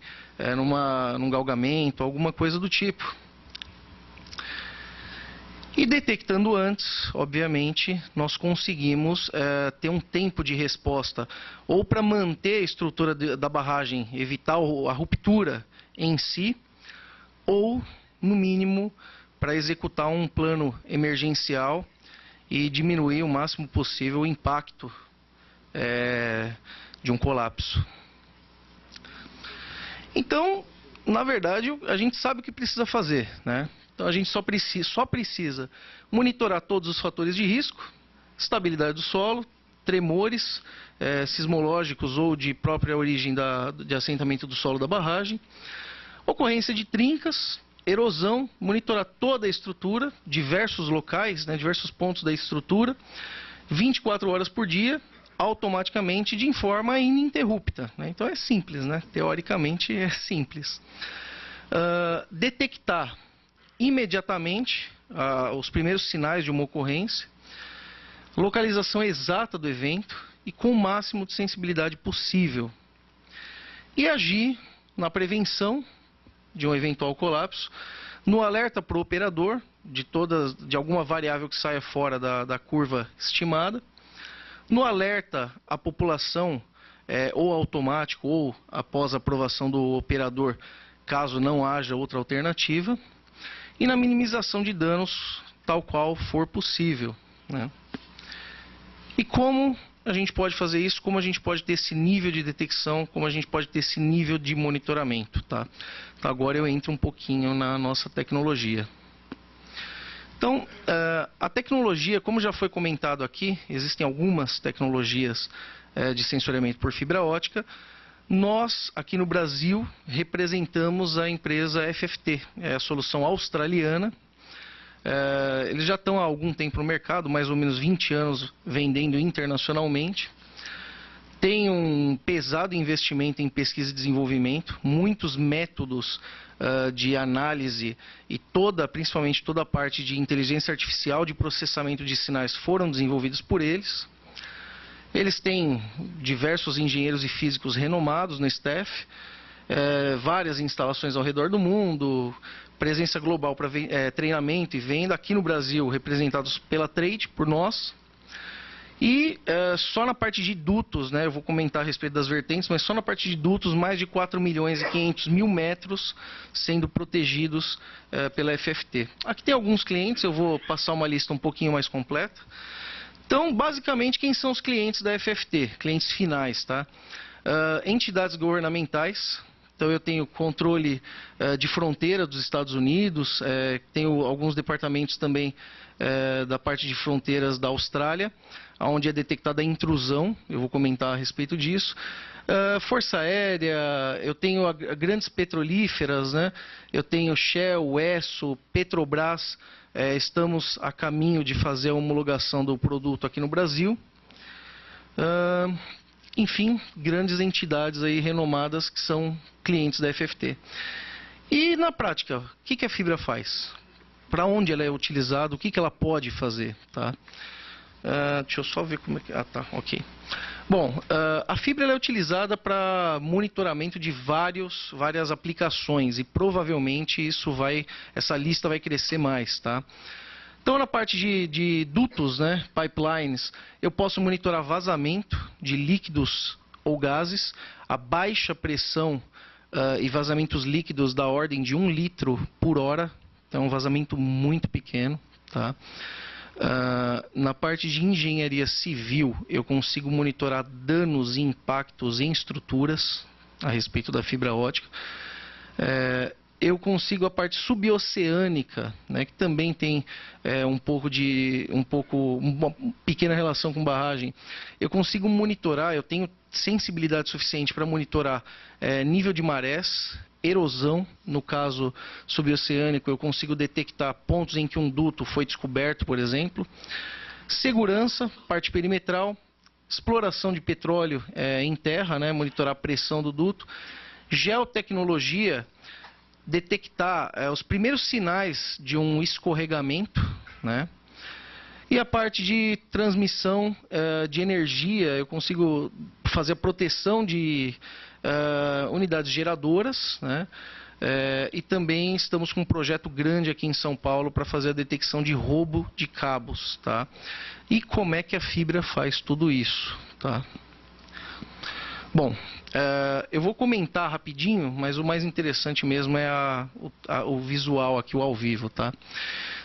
num galgamento, alguma coisa do tipo. E detectando antes, obviamente, nós conseguimos ter um tempo de resposta ou para manter a estrutura da barragem, evitar a ruptura em si, ou, no mínimo, para executar um plano emergencial e diminuir o máximo possível o impacto de um colapso. Então, na verdade, a gente sabe o que precisa fazer, né? Então a gente só precisa monitorar todos os fatores de risco, estabilidade do solo, tremores sismológicos ou de própria origem de assentamento do solo da barragem, ocorrência de trincas, erosão, monitorar toda a estrutura, diversos locais, né, diversos pontos da estrutura, 24 horas por dia, automaticamente de forma ininterrupta, né? Então é simples, né? Teoricamente é simples. Detectar imediatamente os primeiros sinais de uma ocorrência, localização exata do evento e com o máximo de sensibilidade possível. E agir na prevenção de um eventual colapso, no alerta para o operador de alguma variável que saia fora da curva estimada, no alerta à população, ou automático ou após a aprovação do operador, caso não haja outra alternativa, e na minimização de danos tal qual for possível, né? E como a gente pode fazer isso, como a gente pode ter esse nível de detecção, como a gente pode ter esse nível de monitoramento, tá? Então agora eu entro um pouquinho na nossa tecnologia. Então, a tecnologia, como já foi comentado aqui, existem algumas tecnologias de sensoriamento por fibra ótica. Nós, aqui no Brasil, representamos a empresa FFT, é a solução australiana. Eles já estão há algum tempo no mercado, mais ou menos 20 anos vendendo internacionalmente. Tem um pesado investimento em pesquisa e desenvolvimento, muitos métodos de análise e principalmente toda a parte de inteligência artificial de processamento de sinais foram desenvolvidos por eles. Eles têm diversos engenheiros e físicos renomados no staff, várias instalações ao redor do mundo, presença global para treinamento e venda, aqui no Brasil representados pela Trade, por nós. E só na parte de dutos, né, eu vou comentar a respeito das vertentes, mas só na parte de dutos, mais de 4.500.000 metros sendo protegidos pela FFT. Aqui tem alguns clientes, eu vou passar uma lista um pouquinho mais completa. Então, basicamente, quem são os clientes da FFT? Clientes finais, tá? Entidades governamentais. Então, eu tenho controle de fronteira dos Estados Unidos, tenho alguns departamentos também da parte de fronteiras da Austrália, onde é detectada a intrusão, eu vou comentar a respeito disso. Força Aérea, eu tenho grandes petrolíferas, né? Eu tenho Shell, Esso, Petrobras. Estamos a caminho de fazer a homologação do produto aqui no Brasil. Enfim, grandes entidades aí renomadas que são clientes da FFT. E na prática, o que a fibra faz? Para onde ela é utilizada? O que ela pode fazer? Tá? Deixa eu só ver como é que... Ah, tá, ok. Bom, a fibra ela é utilizada para monitoramento de várias aplicações e provavelmente essa lista vai crescer mais, tá? Então, na parte de dutos, né, pipelines, eu posso monitorar vazamento de líquidos ou gases a baixa pressão e vazamentos líquidos da ordem de 1 litro por hora. Então, um vazamento muito pequeno, tá? Na parte de engenharia civil, eu consigo monitorar danos e impactos em estruturas a respeito da fibra ótica. Eu consigo a parte suboceânica, né, que também tem uma pequena relação com barragem. Eu consigo monitorar, eu tenho sensibilidade suficiente para monitorar nível de marés, erosão, no caso suboceânico, eu consigo detectar pontos em que um duto foi descoberto, por exemplo. Segurança, parte perimetral, exploração de petróleo em terra, né, monitorar a pressão do duto, geotecnologia, detectar os primeiros sinais de um escorregamento, né, e a parte de transmissão de energia, eu consigo fazer a proteção de unidades geradoras, né, e também estamos com um projeto grande aqui em São Paulo para fazer a detecção de roubo de cabos, tá? E como é que a fibra faz tudo isso, tá? Bom, eu vou comentar rapidinho, mas o mais interessante mesmo é o visual aqui, o ao vivo, tá?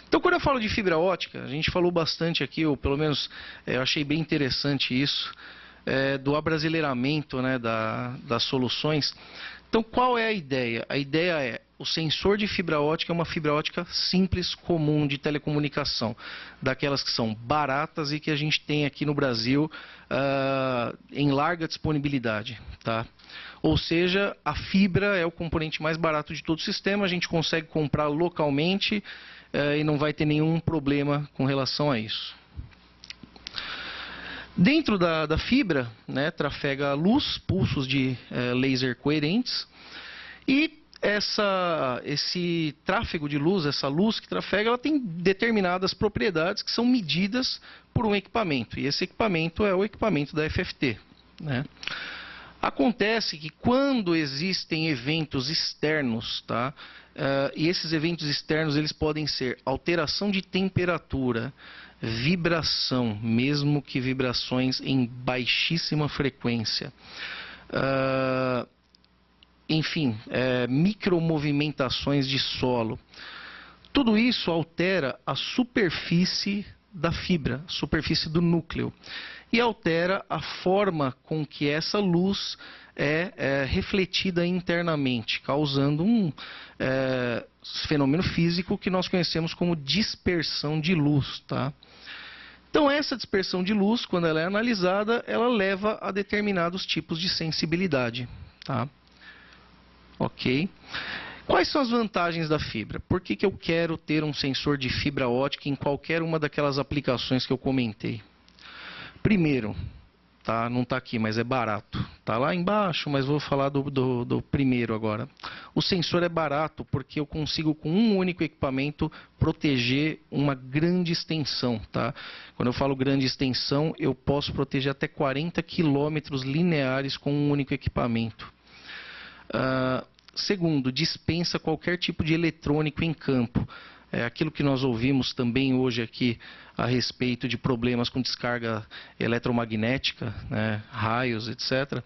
Então, quando eu falo de fibra ótica, a gente falou bastante aqui, ou pelo menos eu achei bem interessante isso, do abrasileiramento, né, das soluções. Então, qual é a ideia? A ideia é, o sensor de fibra ótica é uma fibra ótica simples, comum, de telecomunicação, daquelas que são baratas e que a gente tem aqui no Brasil em larga disponibilidade, tá? Ou seja, a fibra é o componente mais barato de todo o sistema, a gente consegue comprar localmente e não vai ter nenhum problema com relação a isso. Dentro da fibra, né, trafega luz, pulsos de laser coerentes, e esse tráfego de luz, essa luz que trafega, ela tem determinadas propriedades que são medidas por um equipamento, e esse equipamento é o equipamento da FFT, né? Acontece que quando existem eventos externos, tá, e esses eventos externos eles podem ser alteração de temperatura, vibração, mesmo que vibrações em baixíssima frequência, enfim, micromovimentações de solo. Tudo isso altera a superfície da fibra, superfície do núcleo, e altera a forma com que essa luz é refletida internamente, causando um fenômeno físico que nós conhecemos como dispersão de luz, tá? Então, essa dispersão de luz, quando ela é analisada, ela leva a determinados tipos de sensibilidade, tá? Ok? Quais são as vantagens da fibra? Por que eu quero ter um sensor de fibra ótica em qualquer uma daquelas aplicações que eu comentei? Primeiro, tá? Não está aqui, mas é barato. Está lá embaixo, mas vou falar do primeiro agora. O sensor é barato porque eu consigo, com um único equipamento, proteger uma grande extensão, tá? Quando eu falo grande extensão, eu posso proteger até 40 quilômetros lineares com um único equipamento. Segundo, dispensa qualquer tipo de eletrônico em campo. Aquilo que nós ouvimos também hoje aqui a respeito de problemas com descarga eletromagnética, né, raios, etc.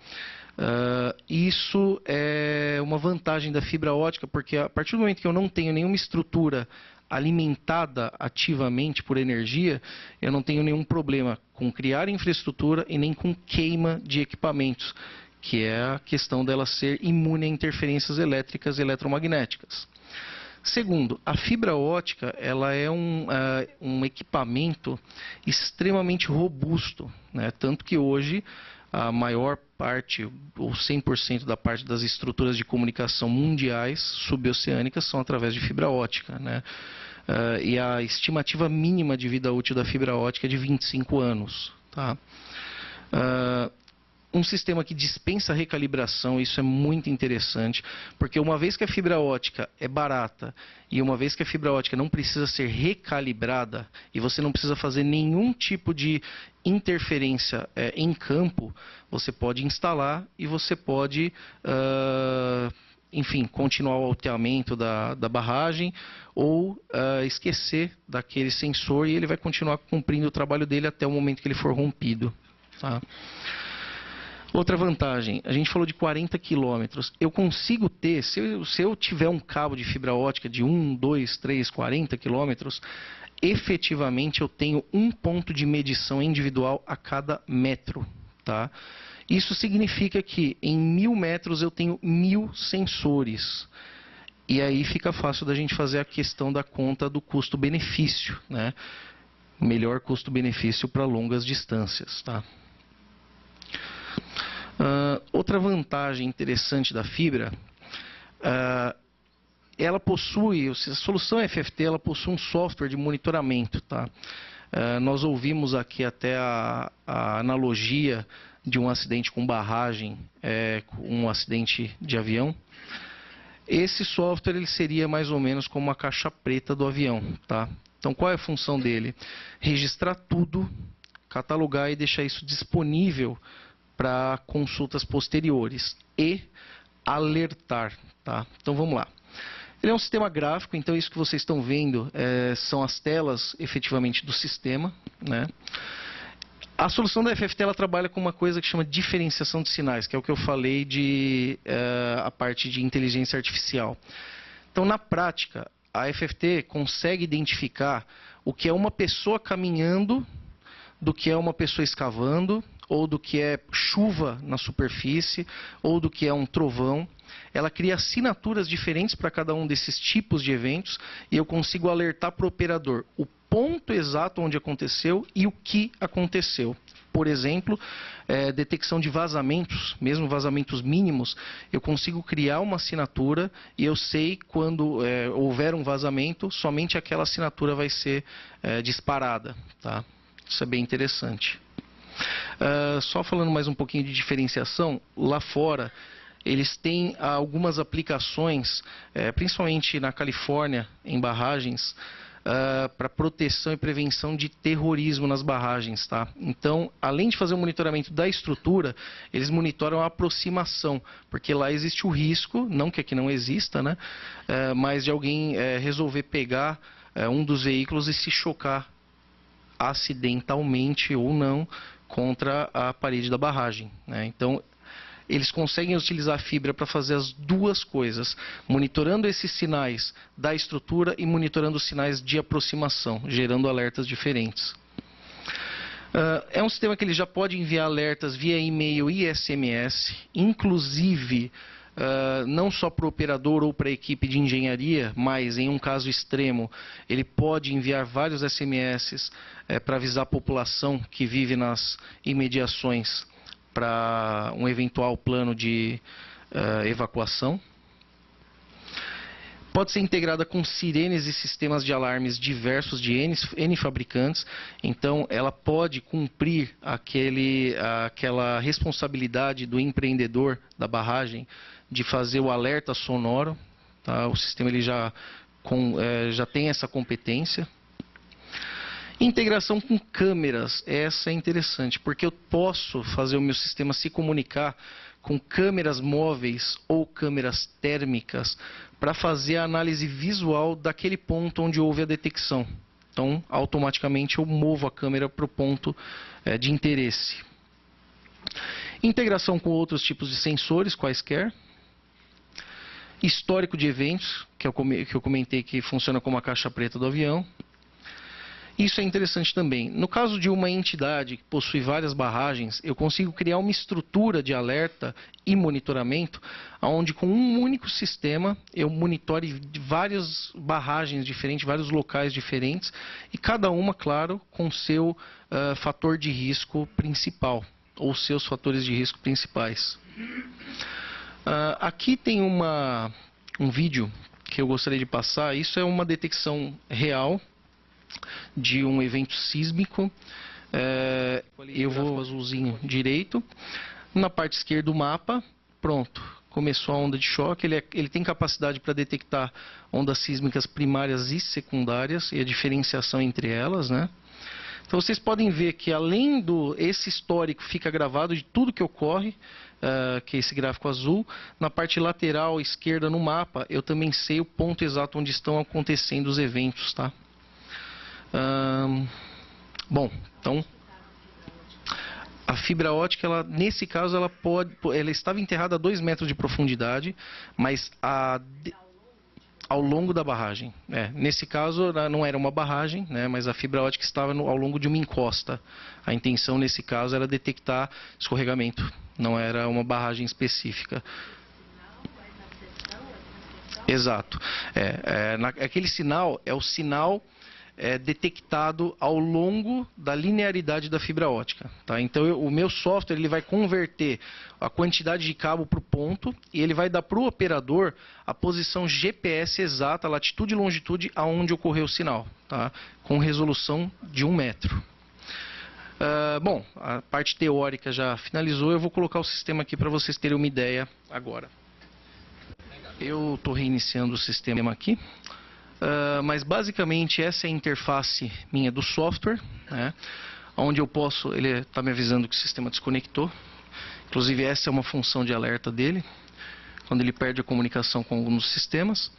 Isso é uma vantagem da fibra ótica, porque a partir do momento que eu não tenho nenhuma estrutura alimentada ativamente por energia, eu não tenho nenhum problema com criar infraestrutura e nem com queima de equipamentos, que é a questão dela ser imune a interferências elétricas e eletromagnéticas. Segundo, a fibra ótica ela é um equipamento extremamente robusto, né? Tanto que hoje a maior parte, ou 100% da parte das estruturas de comunicação mundiais suboceânicas são através de fibra ótica, né? E a estimativa mínima de vida útil da fibra ótica é de 25 anos. Tá? Um sistema que dispensa recalibração, isso é muito interessante, porque uma vez que a fibra ótica é barata e uma vez que a fibra ótica não precisa ser recalibrada e você não precisa fazer nenhum tipo de interferência em campo, você pode instalar e você pode, enfim, continuar o alteamento da barragem ou esquecer daquele sensor e ele vai continuar cumprindo o trabalho dele até o momento que ele for rompido. Tá? Outra vantagem, a gente falou de 40 quilômetros. Eu consigo ter, se eu tiver um cabo de fibra ótica de 1, 2, 3, 40 quilômetros, efetivamente eu tenho um ponto de medição individual a cada metro. Tá? Isso significa que em 1000 metros eu tenho 1000 sensores. E aí fica fácil da gente fazer a questão da conta do custo-benefício, né? Melhor custo-benefício para longas distâncias. Tá? Outra vantagem interessante da fibra, ela possui, a solução FFT ela possui um software de monitoramento, tá? Nós ouvimos aqui até a analogia de um acidente com barragem, um acidente de avião. Esse software ele seria mais ou menos como a caixa preta do avião, tá? Então, qual é a função dele? Registrar tudo, catalogar e deixar isso disponível para consultas posteriores e alertar, tá? Então, vamos lá. Ele é um sistema gráfico, então isso que vocês estão vendo são as telas, efetivamente, do sistema, né? A solução da FFT ela trabalha com uma coisa que chama diferenciação de sinais, que é o que eu falei de a parte de inteligência artificial. Então, na prática, a FFT consegue identificar o que é uma pessoa caminhando, do que é uma pessoa escavando, ou do que é chuva na superfície, ou do que é um trovão. Ela cria assinaturas diferentes para cada um desses tipos de eventos e eu consigo alertar para o operador o ponto exato onde aconteceu e o que aconteceu. Por exemplo, detecção de vazamentos, mesmo vazamentos mínimos, eu consigo criar uma assinatura e eu sei quando houver um vazamento, somente aquela assinatura vai ser disparada, tá? Isso é bem interessante. Só falando mais um pouquinho de diferenciação, lá fora eles têm algumas aplicações, principalmente na Califórnia, em barragens, para proteção e prevenção de terrorismo nas barragens, tá? Então, além de fazer o monitoramento da estrutura, eles monitoram a aproximação, porque lá existe o risco, não que aqui não exista, né? Mas de alguém resolver pegar um dos veículos e se chocar acidentalmente ou não contra a parede da barragem, né? Então, eles conseguem utilizar a fibra para fazer as duas coisas, monitorando esses sinais da estrutura e monitorando os sinais de aproximação, gerando alertas diferentes. É um sistema que ele já pode enviar alertas via e-mail e SMS, inclusive não só para o operador ou para a equipe de engenharia, mas em um caso extremo, ele pode enviar vários SMS para avisar a população que vive nas imediações para um eventual plano de evacuação. Pode ser integrada com sirenes e sistemas de alarmes diversos de N fabricantes. Então, ela pode cumprir aquela responsabilidade do empreendedor da barragem de fazer o alerta sonoro. Tá? O sistema ele já tem essa competência. Integração com câmeras, essa é interessante, porque eu posso fazer o meu sistema se comunicar com câmeras móveis ou câmeras térmicas para fazer a análise visual daquele ponto onde houve a detecção. Então, automaticamente eu movo a câmera para o ponto de interesse. Integração com outros tipos de sensores, quaisquer. Histórico de eventos, que eu comentei que funciona como a caixa preta do avião. Isso é interessante também. No caso de uma entidade que possui várias barragens, eu consigo criar uma estrutura de alerta e monitoramento, onde com um único sistema eu monitore várias barragens diferentes, vários locais diferentes, e cada uma, claro, com seu fator de risco principal, ou seus fatores de risco principais. Aqui tem um vídeo que eu gostaria de passar. Isso é uma detecção real de um evento sísmico. Eu vou azulzinho direito. Na parte esquerda do mapa, pronto, começou a onda de choque. Ele tem capacidade para detectar ondas sísmicas primárias e secundárias e a diferenciação entre elas, né? Então vocês podem ver que além esse histórico fica gravado de tudo que ocorre, que é esse gráfico azul. Na parte lateral esquerda no mapa, eu também sei o ponto exato onde estão acontecendo os eventos, tá? Bom, então a fibra ótica, nesse caso, ela estava enterrada a 2 metros de profundidade, mas ao longo da barragem. Nesse caso, não era uma barragem, né, mas a fibra ótica estava ao longo de uma encosta. A intenção, nesse caso, era detectar escorregamento, não era uma barragem específica. Exato. Aquele sinal é o sinal detectado ao longo da linearidade da fibra ótica. Tá? Então, o meu software ele vai converter a quantidade de cabo para o ponto e ele vai dar para o operador a posição GPS exata, latitude e longitude, aonde ocorreu o sinal, tá? Com resolução de 1 metro. Bom, a parte teórica já finalizou, eu vou colocar o sistema aqui para vocês terem uma ideia agora. Eu estou reiniciando o sistema aqui, mas basicamente essa é a interface minha do software, né, onde eu posso, ele está me avisando que o sistema desconectou, inclusive essa é uma função de alerta dele, quando ele perde a comunicação com alguns sistemas.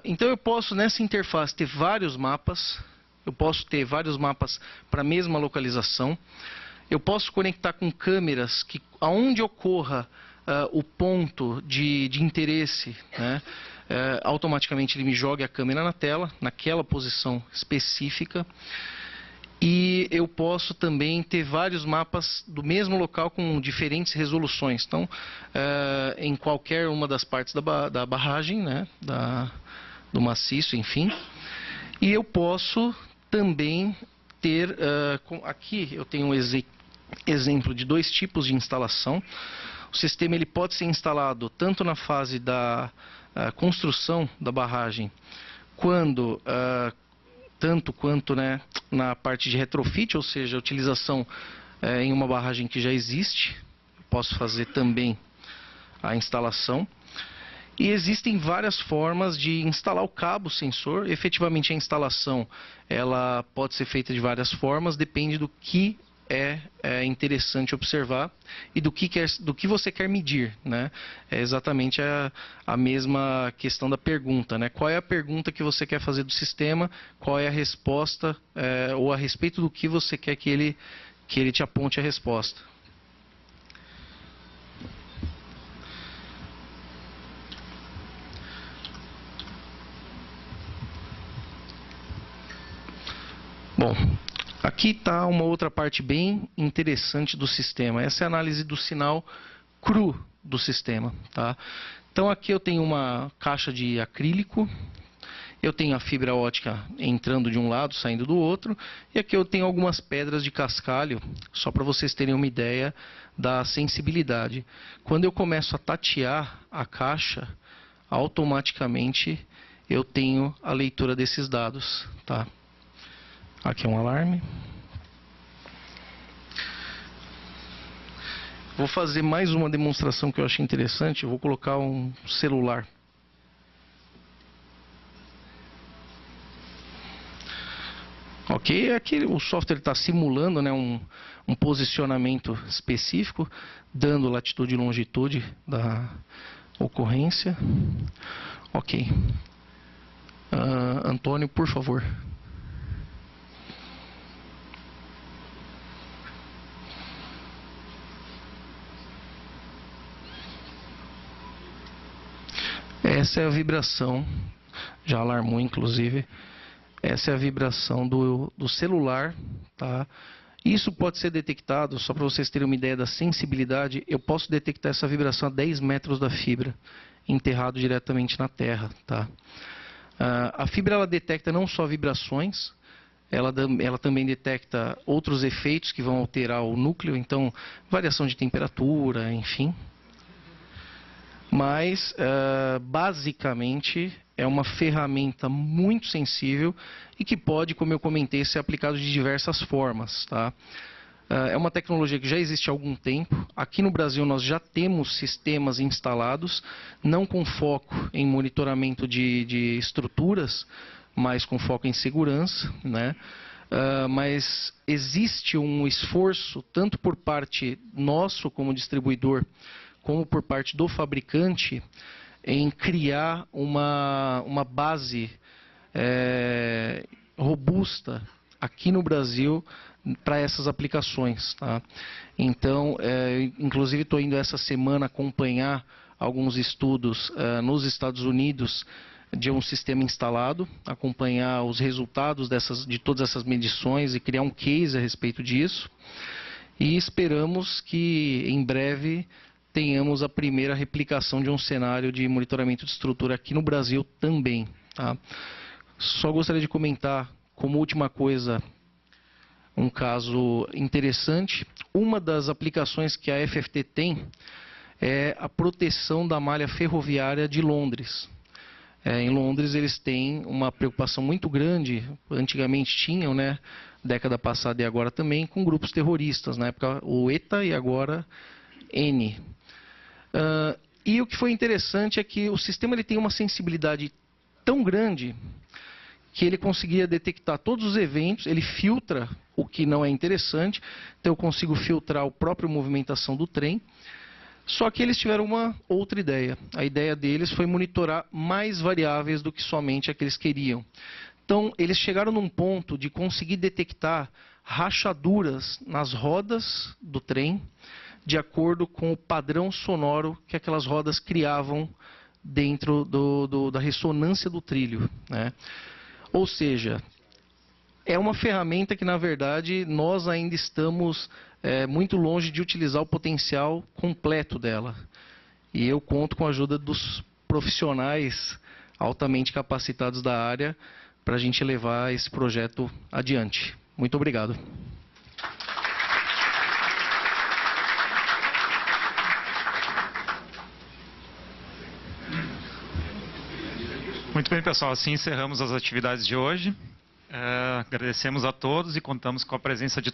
Então eu posso nessa interface ter vários mapas. Eu posso ter vários mapas para a mesma localização. Eu posso conectar com câmeras que, aonde ocorra o ponto de interesse, né, automaticamente ele me joga a câmera na tela, naquela posição específica. E eu posso também ter vários mapas do mesmo local com diferentes resoluções. Então, em qualquer uma das partes da barragem, né, do maciço, enfim. E eu posso também ter, aqui eu tenho um exemplo de 2 tipos de instalação. O sistema ele pode ser instalado tanto na fase da construção da barragem, tanto quanto, né, na parte de retrofit, ou seja, a utilização em uma barragem que já existe. Posso fazer também a instalação. E existem várias formas de instalar o cabo sensor. Efetivamente a instalação ela pode ser feita de várias formas, depende do que é interessante observar e do que você quer medir, né? É exatamente a mesma questão da pergunta, né? Qual é a pergunta que você quer fazer do sistema, qual é a resposta, ou a respeito do que você quer que ele te aponte a resposta. Bom, aqui está uma outra parte bem interessante do sistema. Essa é a análise do sinal cru do sistema. Tá? Então aqui eu tenho uma caixa de acrílico, eu tenho a fibra ótica entrando de um lado, saindo do outro, e aqui eu tenho algumas pedras de cascalho, só para vocês terem uma ideia da sensibilidade. Quando eu começo a tatear a caixa, automaticamente eu tenho a leitura desses dados. Tá? Aqui é um alarme. Vou fazer mais uma demonstração que eu achei interessante. Eu vou colocar um celular. Ok, aqui o software está simulando, né, um posicionamento específico, dando latitude e longitude da ocorrência. Ok. Antônio, por favor. Essa é a vibração, já alarmou inclusive, essa é a vibração do celular, tá? Isso pode ser detectado, só para vocês terem uma ideia da sensibilidade, eu posso detectar essa vibração a 10 metros da fibra, enterrado diretamente na terra, tá? A fibra ela detecta não só vibrações, ela também detecta outros efeitos que vão alterar o núcleo, então variação de temperatura, enfim. Mas, basicamente, é uma ferramenta muito sensível e que pode, como eu comentei, ser aplicado de diversas formas. Tá? É uma tecnologia que já existe há algum tempo. Aqui no Brasil nós já temos sistemas instalados, não com foco em monitoramento de estruturas, mas com foco em segurança, né? Mas existe um esforço, tanto por parte nosso como distribuidor, como por parte do fabricante, em criar uma base robusta aqui no Brasil para essas aplicações. Tá? Então, inclusive estou indo essa semana acompanhar alguns estudos nos Estados Unidos de um sistema instalado, acompanhar os resultados de todas essas medições e criar um case a respeito disso. E esperamos que em breve tenhamos a primeira replicação de um cenário de monitoramento de estrutura aqui no Brasil também. Tá? Só gostaria de comentar como última coisa, um caso interessante. Uma das aplicações que a FFT tem é a proteção da malha ferroviária de Londres. Em Londres eles têm uma preocupação muito grande, antigamente tinham, né, década passada e agora também, com grupos terroristas, na época o ETA e agora N. E o que foi interessante é que o sistema ele tem uma sensibilidade tão grande que ele conseguia detectar todos os eventos, ele filtra o que não é interessante, então eu consigo filtrar a própria movimentação do trem. Só que eles tiveram uma outra ideia. A ideia deles foi monitorar mais variáveis do que somente a que eles queriam. Então, eles chegaram num ponto de conseguir detectar rachaduras nas rodas do trem, de acordo com o padrão sonoro que aquelas rodas criavam dentro da ressonância do trilho, né? Ou seja, é uma ferramenta que, na verdade, nós ainda estamos muito longe de utilizar o potencial completo dela. E eu conto com a ajuda dos profissionais altamente capacitados da área para a gente levar esse projeto adiante. Muito obrigado. Muito bem, pessoal. Assim encerramos as atividades de hoje. Agradecemos a todos e contamos com a presença de